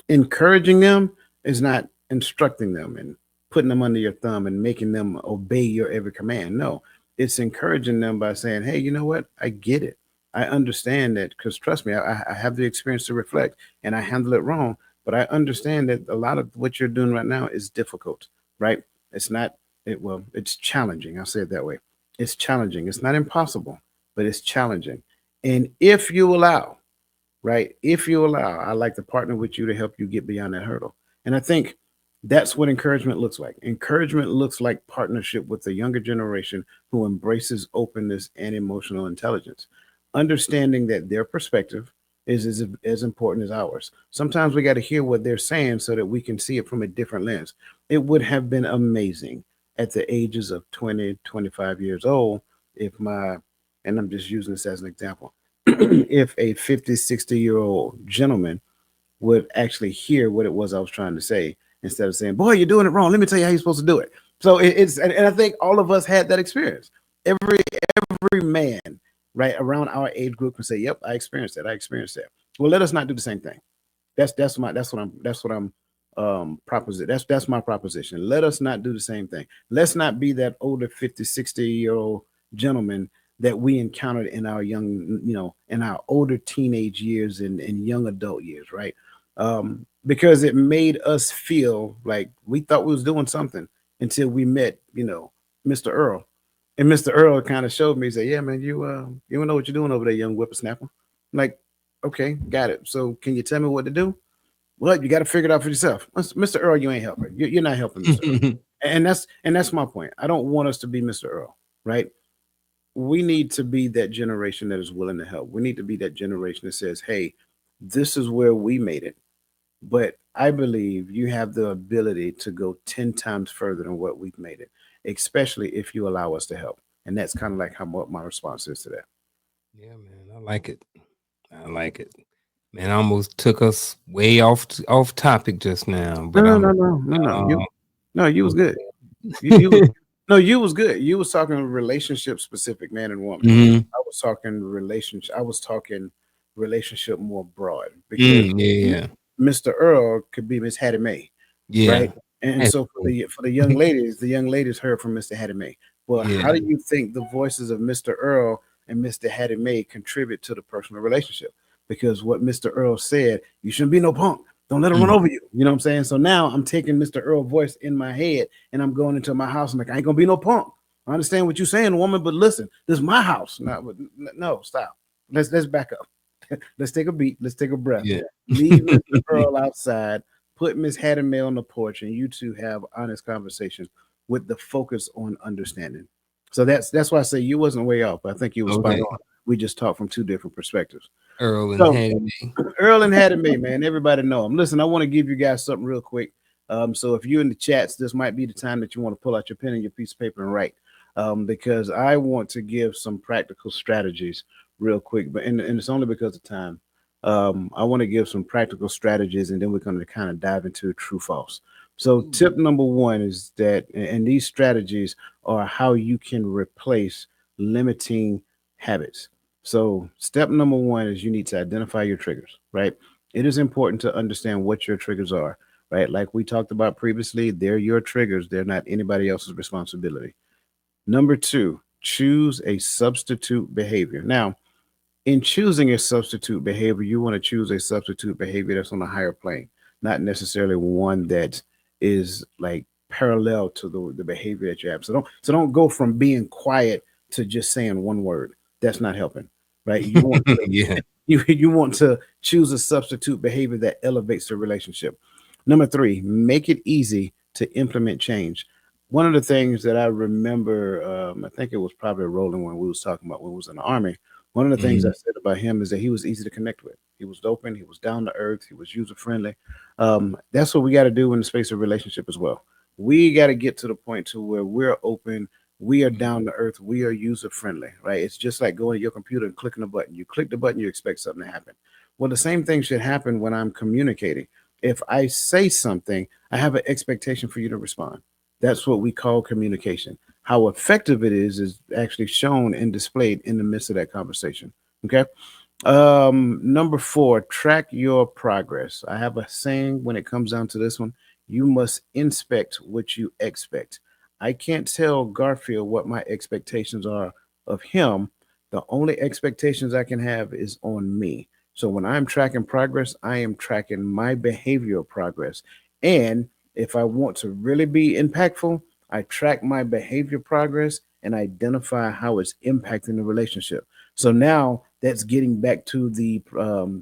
encouraging them is not instructing them and putting them under your thumb and making them obey your every command. No, it's encouraging them by saying, hey, you know what? I get it. I understand that because trust me, I have the experience to reflect and I handle it wrong. But I understand that a lot of what you're doing right now is difficult, right? It's not, well, it's challenging. I'll say it that way. It's challenging. It's not impossible, but it's challenging. And if you allow, right? If you allow, I like to partner with you to help you get beyond that hurdle. And I think that's what encouragement looks like. Encouragement looks like partnership with the younger generation who embraces openness and emotional intelligence, understanding that their perspective is as important as ours. Sometimes we got to hear what they're saying so that we can see it from a different lens. It would have been amazing at the ages of 20, 25 years old if and I'm just using this as an example, if a 50, 60-year-old gentleman would actually hear what it was I was trying to say instead of saying, boy, you're doing it wrong. Let me tell you how you're supposed to do it. So and I think all of us had that experience. Every man, right, around our age group can say, yep, I experienced that. I experienced that. Well, let us not do the same thing. That's what I'm proposition. That's my proposition. Let us not do the same thing. Let's not be that older 50, 60-year-old gentleman that we encountered in our in our older teenage years and young adult years, right? Because it made us feel like we thought we was doing something until we met, Mr. Earl. And Mr. Earl kind of showed me, he said, yeah, man, you don't know what you're doing over there, young whippersnapper. I'm like, okay, got it. So can you tell me what to do? Well, you got to figure it out for yourself. Mr. Earl, you ain't helping. You're not helping Mr. Earl. And that's my point. I don't want us to be Mr. Earl, right? We need to be that generation that is willing to help. We need to be that generation that says, hey, this is where we made it. But I believe you have the ability to go 10 times further than what we've made it, especially if you allow us to help. And that's kind of like how what my response is to that. Yeah, man, I like it. I like it. Man, I almost took us way off topic just now, No, but no, I'm no, no, no, no. uh, You was good. You was no, you was good. You was talking relationship specific, man and woman. Mhm. I was talking relationship more broad because Yeah, Mr. Earl could be Miss Hattie Mae, yeah. right? And That's so for cool. the young ladies heard from Mr. Hattie Mae. Well, Yeah. how do you think the voices of Mr. Earl and Mr. Hattie Mae contribute to the personal relationship? Because what Mr. Earl said, you shouldn't be no punk. Don't let her run Mhm. over you. You know what I'm saying? So now I'm taking Mr. Earl voice in my head and I'm going into my house. I'm like, I ain't gonna be no punk. I understand what you're saying, woman, but listen, this is my house. No, stop. Let's back up. Let's take a beat. Let's take a breath. Yeah. Leave Mr. Earl outside. Put Miss Hattie Mae on the porch, and you two have honest conversations with the focus on understanding. So that's why I say you wasn't way off. I think you were spot Okay. on. We just talked from two different perspectives. Earl and So Hattie. Earl and Hattie Mae, man, everybody know them. Listen, I want to give you guys something real quick. So if you're in the chats, this might be the time that you want to pull out your pen and your piece of paper and write, because I want to give some practical strategies real quick. And it's only because of time. I want to give some practical strategies, and then we're going to kind of dive into true false. So tip number one is that, and these strategies are how you can replace limiting habits. So, step number one is you need to identify your triggers, right? It is important to understand what your triggers are, right? Like we talked about previously, they're your triggers, they're not anybody else's responsibility. Number two, choose a substitute behavior. Now, in choosing a substitute behavior, you want to choose a substitute behavior that's on a higher plane, not necessarily one that is like parallel to the behavior that you have. So don't go from being quiet to just saying one word. That's not helping, right? You want to Yeah. you want to choose a substitute behavior that elevates the relationship. Number three, make it easy to implement change. One of the things that I remember, I think it was probably Roland when we was talking about when we was in the army. One of the things I Mhm. said about him is that he was easy to connect with. He was open. He was down to earth. He was user friendly. That's what we got to do in the space of relationship as well. We got to get to the point to where we're open. We are down to earth. We are user friendly, right? It's just like going to your computer and clicking a button. You click the button, you expect something to happen. Well, the same thing should happen when I'm communicating. If I say something, I have an expectation for you to respond. That's what we call communication. How effective it is actually shown and displayed in the midst of that conversation. Okay. Number four, track your progress. I have a saying when it comes down to this one: you must inspect what you expect. I can't tell Garfield what my expectations are of him. The only expectations I can have is on me. So when I'm tracking progress, I am tracking my behavioral progress. And if I want to really be impactful, I track my behavior progress and identify how it's impacting the relationship. So now that's getting back to the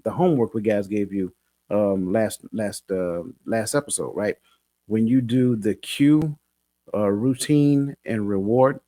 homework we guys gave you last episode, right? When you do the cue, routine, and reward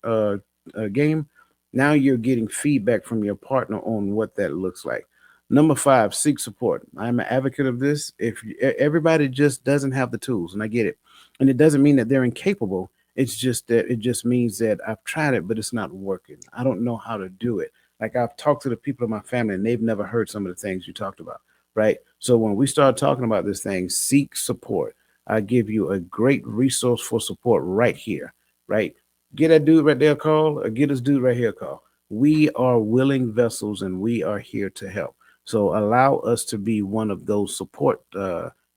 game, now you're getting feedback from your partner on what that looks like. Number five, seek support. I'm an advocate of this. If everybody just doesn't have the tools, and I get it, and it doesn't mean that they're incapable. It's just that it just means that I've tried it, but it's not working. I don't know how to do it. Like I've talked to the people in my family, and they've never heard some of the things you talked about, right? So when we start talking about this thing, seek support. I give you a great resource for support right here, right? Get that dude right there a call, or get this dude right here a call. We are willing vessels, and we are here to help. So allow us to be one of those support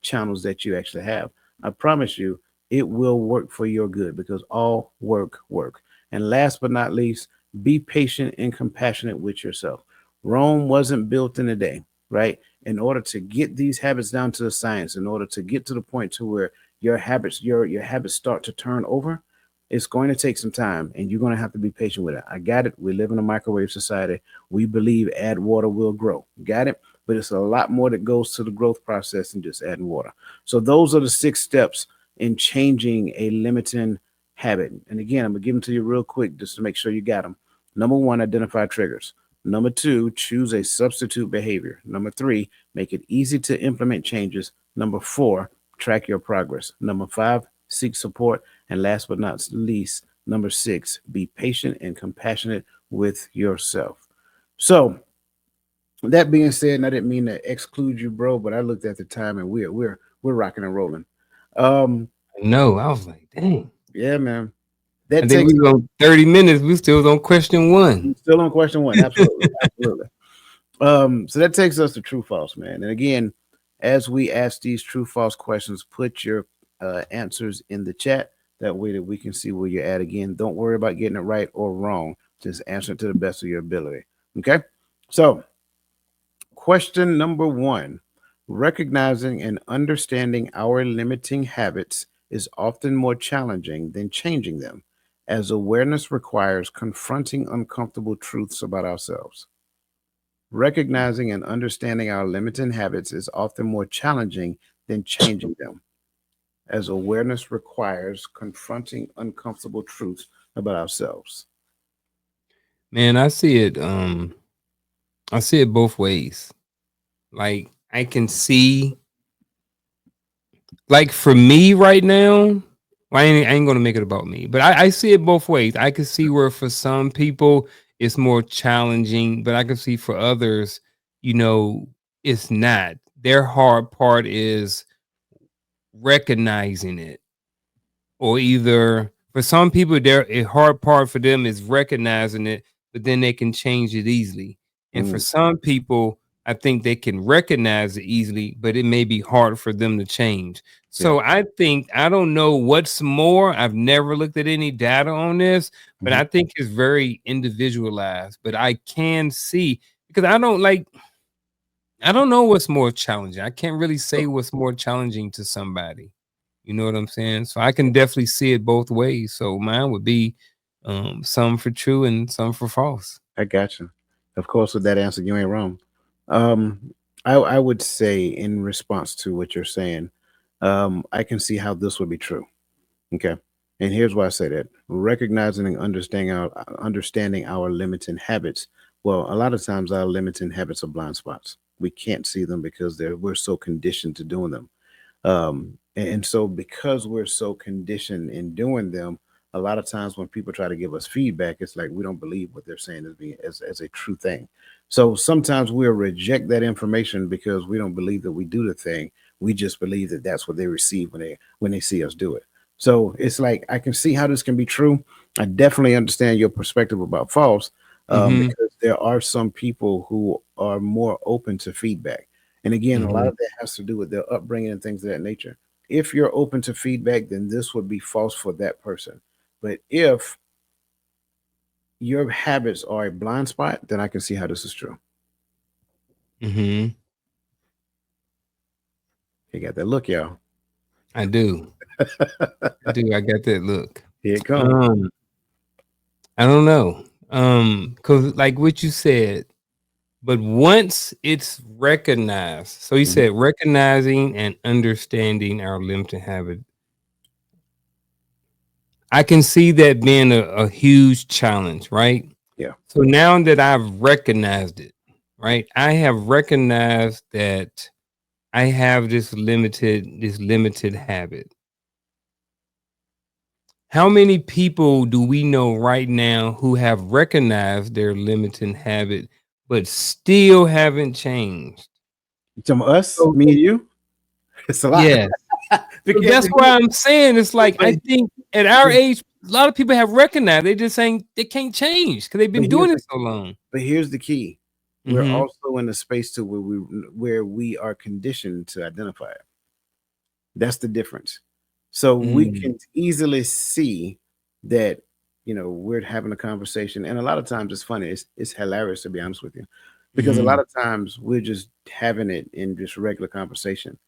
channels that you actually have. I promise you, it will work for your good because all work. And last but not least, be patient and compassionate with yourself. Rome wasn't built in a day, right? In order to get these habits down to the science, in order to get to the point to where your habits start to turn over, it's going to take some time, and you're going to have to be patient with it. I got it. We live in a microwave society. We believe add water will grow. Got it? But it's a lot more that goes to the growth process than just adding water. So those are the 6 steps in changing a limiting habit. And again, I'm gonna give them to you real quick just to make sure you got them. Number one, identify triggers. Number two, choose a substitute behavior. Number three, make it easy to implement changes. Number four, track your progress. Number five, seek support. And last but not least, number six, be patient and compassionate with yourself. So, that being said, and I didn't mean to exclude you, bro, but I looked at the time and we're rocking and rolling. Um, No, I was like, dang. yeah, man. I That think takes we go 30 minutes. We still on question one. still on question one. Absolutely, absolutely. So that takes us to true false, man. And again, as we ask these true false questions, put your answers in the chat. That way that we can see where you're at. Again, don't worry about getting it right or wrong. Just answer it to the best of your ability. Okay. So question number one: recognizing and understanding our limiting habits is often more challenging than changing them, as awareness requires confronting uncomfortable truths about ourselves. Recognizing and understanding our limiting habits is often more challenging than changing them, as awareness requires confronting uncomfortable truths about ourselves. Man, I see it both ways. Like I can see, like for me right now, well, I ain't gonna make it about me, but I see it both ways. I can see where for some people it's more challenging, but I can see for others, you know, it's not. Their hard part is recognizing it, or either for some people, their a hard part for them is recognizing it, but then they can change it easily. And for Mm, some people, I think they can recognize it easily, but it may be hard for them to change. yeah. So I think I don't know what's more. I've never looked at any data on this, but Hmm. I think it's very individualized. But I can see because I don't know what's more challenging. I can't really say what's more challenging to somebody. You know what I'm saying? So I can definitely see it both ways. So mine would be some for true and some for false. I got you. Of course, with that answer, you ain't wrong. Um, I would say in response to what you're saying, I can see how this would be true. Okay. And here's why I say that. Recognizing and understanding our limiting habits. Well, a lot of times our limiting habits are blind spots. We can't see them because we're so conditioned to doing them. And so because we're so conditioned in doing them, a lot of times when people try to give us feedback, it's like we don't believe what they're saying as a true thing. So sometimes we'll reject that information because we don't believe that we do the thing. We just believe that that's what they receive when they see us do it. So it's like I can see how this can be true. I definitely understand your perspective about false, Mm-hmm. because there are some people who are more open to feedback. And again, a lot Mm-hmm. of that has to do with their upbringing and things of that nature. If you're open to feedback, then this would be false for that person. But if your habits are a blind spot, then I can see how this is true. Mm-hmm. You got that look, y'all. I do. I do. I got that look. Here it comes. Um, I don't know. Cause like what you said, but once it's recognized, so you Hmm. said recognizing and understanding our limited habit, I can see that being a huge challenge, right? Yeah. So now that I've recognized it, right? I have recognized that I have this limited habit. How many people do we know right now who have recognized their limiting habit but still haven't changed? Some of us, So me and you, it's a lot. yeah. So Because that's why I'm saying it's like I but, think at our age, a lot of people have recognized they just saying they can't change because they've but been here's doing the it so long. but here's the key. We're Mhm. also in a space to where we are conditioned to identify it. That's the difference. So we Mm. can easily see that, we're having a conversation, and a lot of times it's funny. It's hilarious, to be honest with you, because a lot Mhm. of times we're just having it in just regular conversation,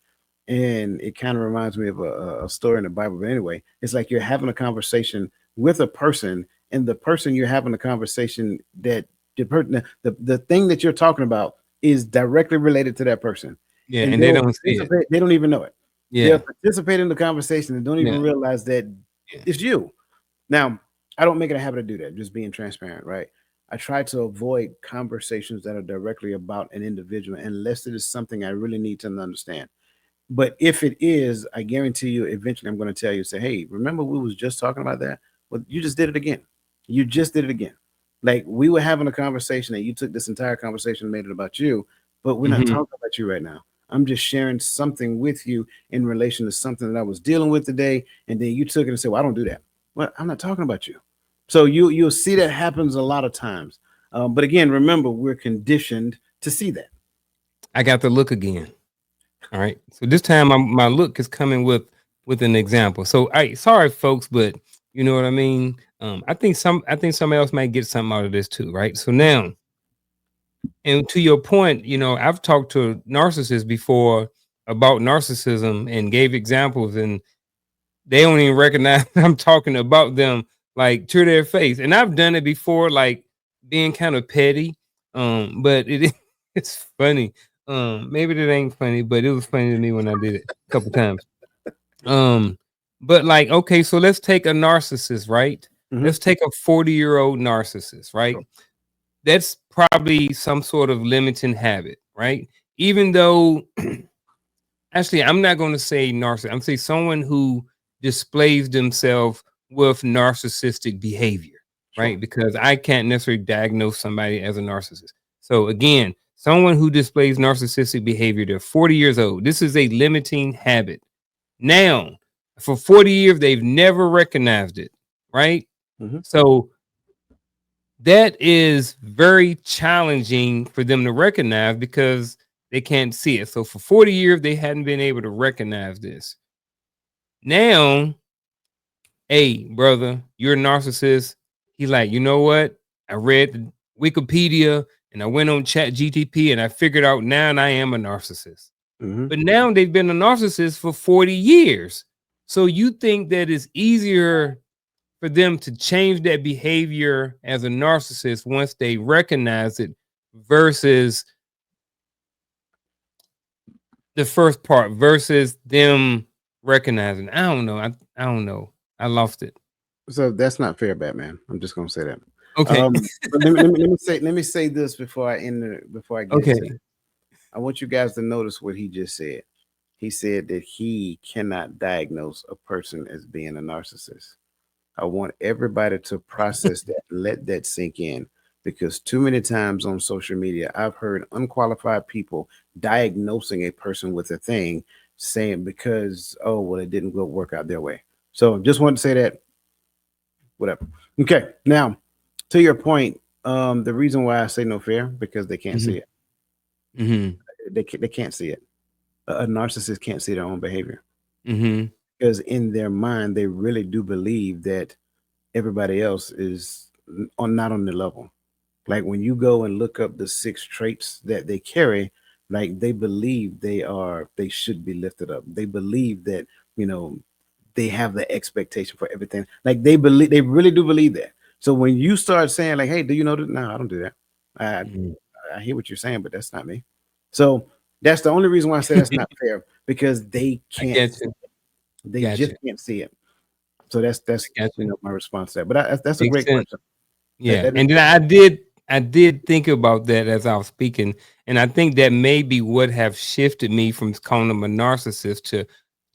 and it kind of reminds me of a story in the Bible. But anyway, it's like you're having a conversation with a person, and the person you're having a conversation that the thing that you're talking about is directly related to that person, Yeah, and and they they'll don't see it. participate. They don't even know it. They'll Yeah. participate in the conversation and don't even Yeah. realize that Yeah. it's you. Now, I don't make it a habit to do that. Just being transparent, right? I try to avoid conversations that are directly about an individual unless it is something I really need to understand. But if it is, I guarantee you, eventually I'm going to tell you, say, hey, remember we was just talking about that? Well, you just did it again. You just did it again. Like we were having a conversation and you took this entire conversation and made it about you, but we're not Mhm. talking about you right now. I'm just sharing something with you in relation to something that I was dealing with today. And then you took it and said, well, I don't do that. Well, I'm not talking about you. So you'll see that happens a lot of times. But again, remember, we're conditioned to see that. I got the look again. All right. So this time my look is coming with an example. So sorry folks, but you know what I mean? I think somebody else might get something out of this too, right? So now, and to your point, I've talked to narcissists before about narcissism and gave examples, and they don't even recognize I'm talking about them like to their face. And I've done it before, like being kind of petty. But it's funny. Maybe it ain't funny, but it was funny to me when I did it a couple times. Um, but like, okay, so let's take a narcissist, right? Hmm. Let's take a 40-year-old narcissist, right? That's probably some sort of limiting habit, right? even though actually I'm not going to say narcissist. I'm saying someone who displays themselves with narcissistic behavior, Sure. right? Because I can't necessarily diagnose somebody as a narcissist. So again, someone who displays narcissistic behavior, they're 40 years old. This is a limiting habit. Now, for 40 years, they've never recognized it, right? Hmm. So that is very challenging for them to recognize because they can't see it. So for 40 years, they hadn't been able to recognize this. Now, hey, brother, you're a narcissist. He's like, you know what? I read the Wikipedia and I went on Chat GTP and I figured out now I am a narcissist. Hmm. But now they've been a narcissist for 40 years. So you think that it's easier for them to change that behavior as a narcissist once they recognize it versus the first part versus them recognizing. I don't know. I don't know. I lost it. So that's not fair, Batman. I'm just gonna say that. Okay. But let me say this before I end before I get into Okay. it. I want you guys to notice what he just said. He said that he cannot diagnose a person as being a narcissist. I want everybody to process that, let that sink in, because too many times on social media, I've heard unqualified people diagnosing a person with a thing, saying because, oh, well, it didn't go work out their way. So just wanted to say that, whatever. Okay, now to your point, the reason why I say no fair because they can't see Hmm. it. Hmm. They can't see it. A narcissist can't see their own behavior Hmm. because in their mind they really do believe that everybody else is on not on the level. Like when you go and look up the 6 traits that they carry, like they believe they should be lifted up. They believe that, you know, they have the expectation for everything. Like they really do believe that. So when you start saying like, "Hey, do you know that?" No, I don't do that. I Hmm. I hear what you're saying, but that's not me. So that's the only reason why I say that's not fair because they I can't get see you. it. They Got just you. can't see it. So I got you. my response to that. But that's a Makes great sense. question. Yeah, That is and then I did think about that as I was speaking, and I think that maybe would have shifted me from calling them a narcissist to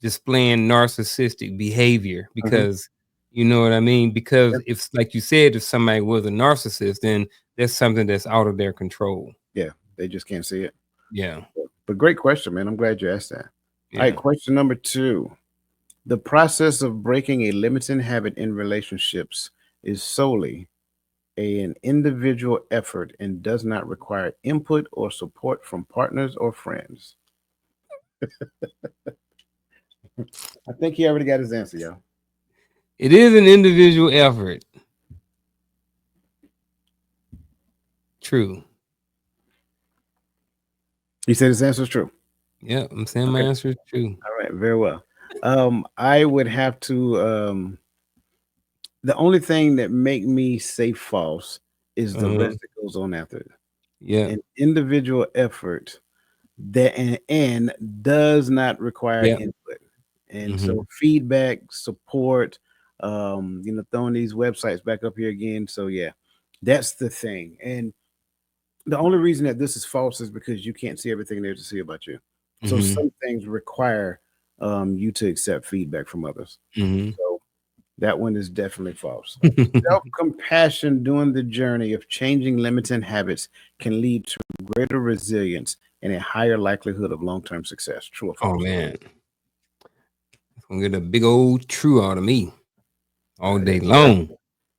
displaying narcissistic behavior mhm. because you know what I mean? Because if like you said, if somebody was a narcissist, then that's something that's out of their control. Yeah, they just can't see it. Yeah. But great question, man. I'm glad you asked that. All right, Yeah. question number 2. The process of breaking a limiting habit in relationships is solely an individual effort and does not require input or support from partners or friends. I think he already got his answer, y'all. It is an individual effort. True. He said his answer is true. Yeah, I'm saying my Okay. answer is true. All right. Very well. I would have to. The only thing that make me say false is the Uh-huh. rest that goes on after it. Yeah. An individual effort that and does not require Yeah. input. And so Hmm. feedback, support, throwing these websites back up here again. So yeah, that's the thing. And the only reason that this is false is because you can't see everything there to see about you. So Hmm. some things require you to accept feedback from others. Hmm. So that one is definitely false. Self compassion during the journey of changing limiting habits can lead to greater resilience and a higher likelihood of long term success. True or Oh false? man, it's gonna get a big old true out of me all day Yeah, long.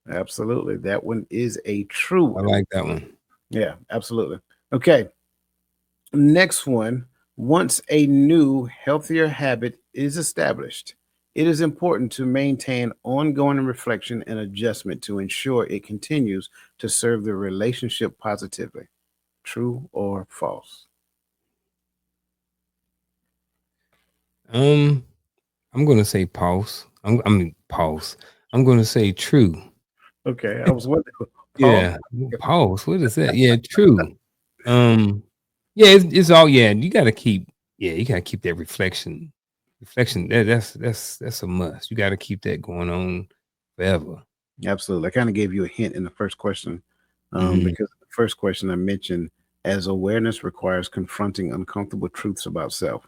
absolutely. That one is a true. I like that one. Yeah, absolutely. Okay. Next one. Once a new, healthier habit is established, it is important to maintain ongoing reflection and adjustment to ensure it continues to serve the relationship positively. True or false? Um, I'm gonna say pause. I mean pause. I'm gonna say true. Okay, I was wondering. Pause. Yeah, pause. What is that? Yeah, true. Um, yeah, it's all yeah. You gotta keep that reflection. Reflection. That's a must. You got to keep that going on forever. Absolutely. I kind of gave you a hint in the first question Hmm. because the first question I mentioned as awareness requires confronting uncomfortable truths about self.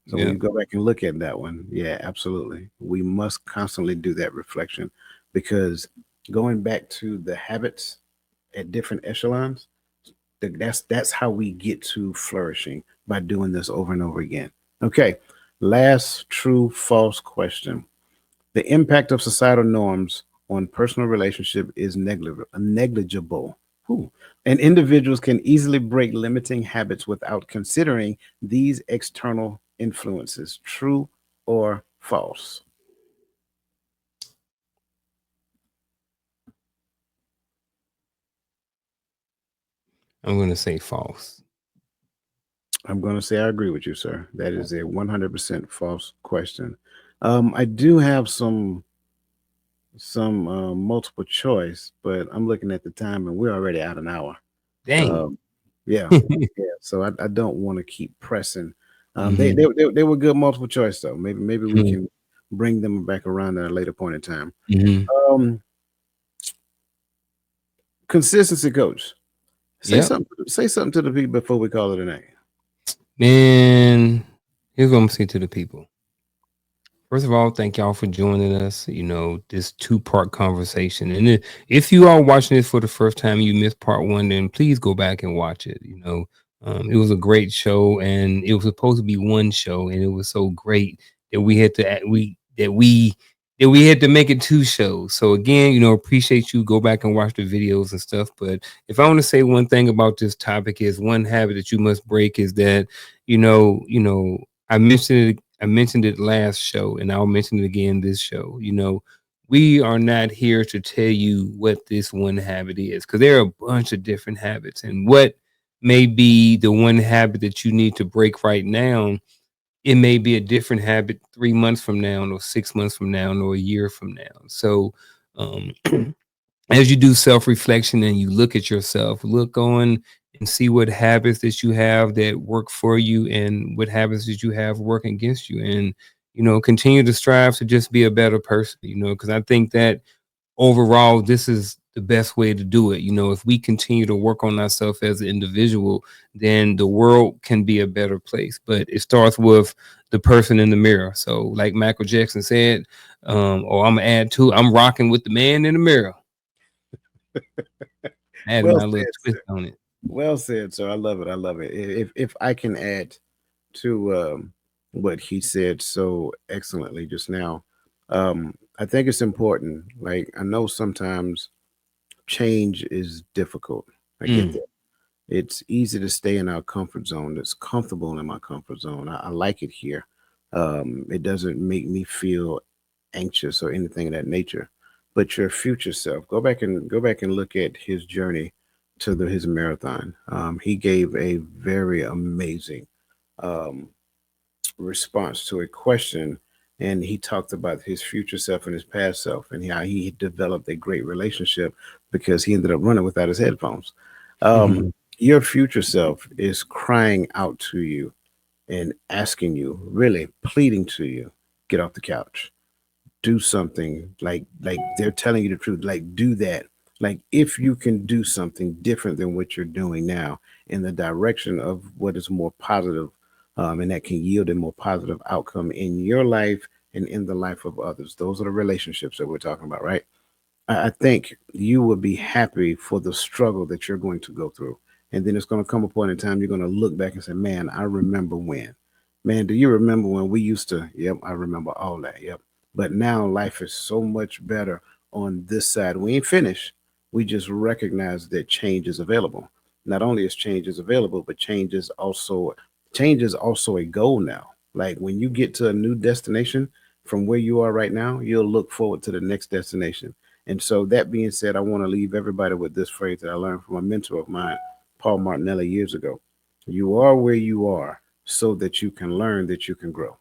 So when Yeah. you go back and look at that one, yeah, absolutely. We must constantly do that reflection because going back to the habits at different echelons, that's how we get to flourishing by doing this over and over again. Okay, last true false question. The impact of societal norms on personal relationship is negligible. Whew. And individuals can easily break limiting habits without considering these external influences. True or false? I'm gonna say false. I'm going to say I agree with you, sir. That is a 100% false question. I do have some multiple choice, but I'm looking at the time and we're already out an hour. Dang. Um, yeah, yeah. So I don't want to keep pressing. Hmm. They were good multiple choice though. Maybe we can bring them back around at a later point in time. Hmm. Um, Consistency coach. Yep. Say something to the people before we call it a night. Man, here's what I'm saying to the people. First of all, thank y'all for joining us. This two-part conversation. And if you are watching this for the first time, you missed part one, then please go back and watch it. It was a great show, and it was supposed to be one show, and it was so great that we had to act- we had to make it two shows. So again, appreciate you. Go back and watch the videos and stuff. But if I want to say one thing about this topic, is one habit that you must break is that I mentioned it last show, and I'll mention it again this show. We are not here to tell you what this one habit is, because there are a bunch of different habits, and what may be the one habit that you need to break right now, it may be a different habit 3 months from now, or 6 months from now, or a year from now. So, um, as you do self reflection and you look at yourself, look on and see what habits that you have that work for you and what habits that you have working against you. And, continue to strive to just be a better person, because I think that overall, this is the best way to do it. If we continue to work on ourselves as an individual, then the world can be a better place. But it starts with the person in the mirror. So, like Michael Jackson said, or I'm gonna add to, I'm rocking with the man in the mirror. Add Well my little said, twist sir. on it. Well said, sir. I love it. I love it. If I can add to what he said so excellently just now, I think it's important. Like I know sometimes change is difficult. I get Mm, that. It's easy to stay in our comfort zone. It's comfortable in my comfort zone. I like it here. It doesn't make me feel anxious or anything of that nature. But your future self, go back and look at his journey to his marathon. He gave a very amazing um, response to a question, and he talked about his future self and his past self, and how he developed a great relationship because he ended up running without his headphones. Um, mhm, your future self is crying out to you and asking you, really pleading to you, get off the couch, do something. Like they're telling you the truth, like do that. Like if you can do something different than what you're doing now in the direction of what is more positive, and that can yield a more positive outcome in your life and in the life of others. Those are the relationships that we're talking about, right? I think you will be happy for the struggle that you're going to go through. And then it's going to come a point in time you're going to look back and say, man, I remember when. Man, do you remember when we used to? Yep, I remember all that. Yep. But now life is so much better on this side. We ain't finished. We just recognize that change is available. Not only is change is available, but change is also a goal now. Like when you get to a new destination from where you are right now, you'll look forward to the next destination. And so, that being said, I want to leave everybody with this phrase that I learned from a mentor of mine, Paul Martinelli, years ago. You are where you are so that you can learn, that you can grow.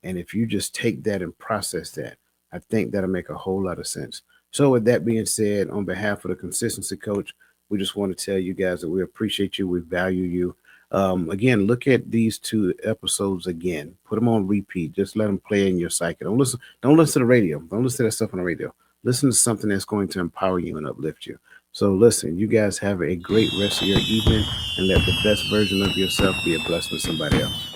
And if you just take that and process that, I think that'll make a whole lot of sense. So, with that being said, on behalf of the consistency coach, we just want to tell you guys that we appreciate you, we value you. Again, look at these two episodes again. Put them on repeat. Just let them play in your psyche. Don't listen. Don't listen to the radio. Don't listen to that stuff on the radio. Listen to something that's going to empower you and uplift you. So listen, you guys have a great rest of your evening and let the best version of yourself be a blessing to somebody else.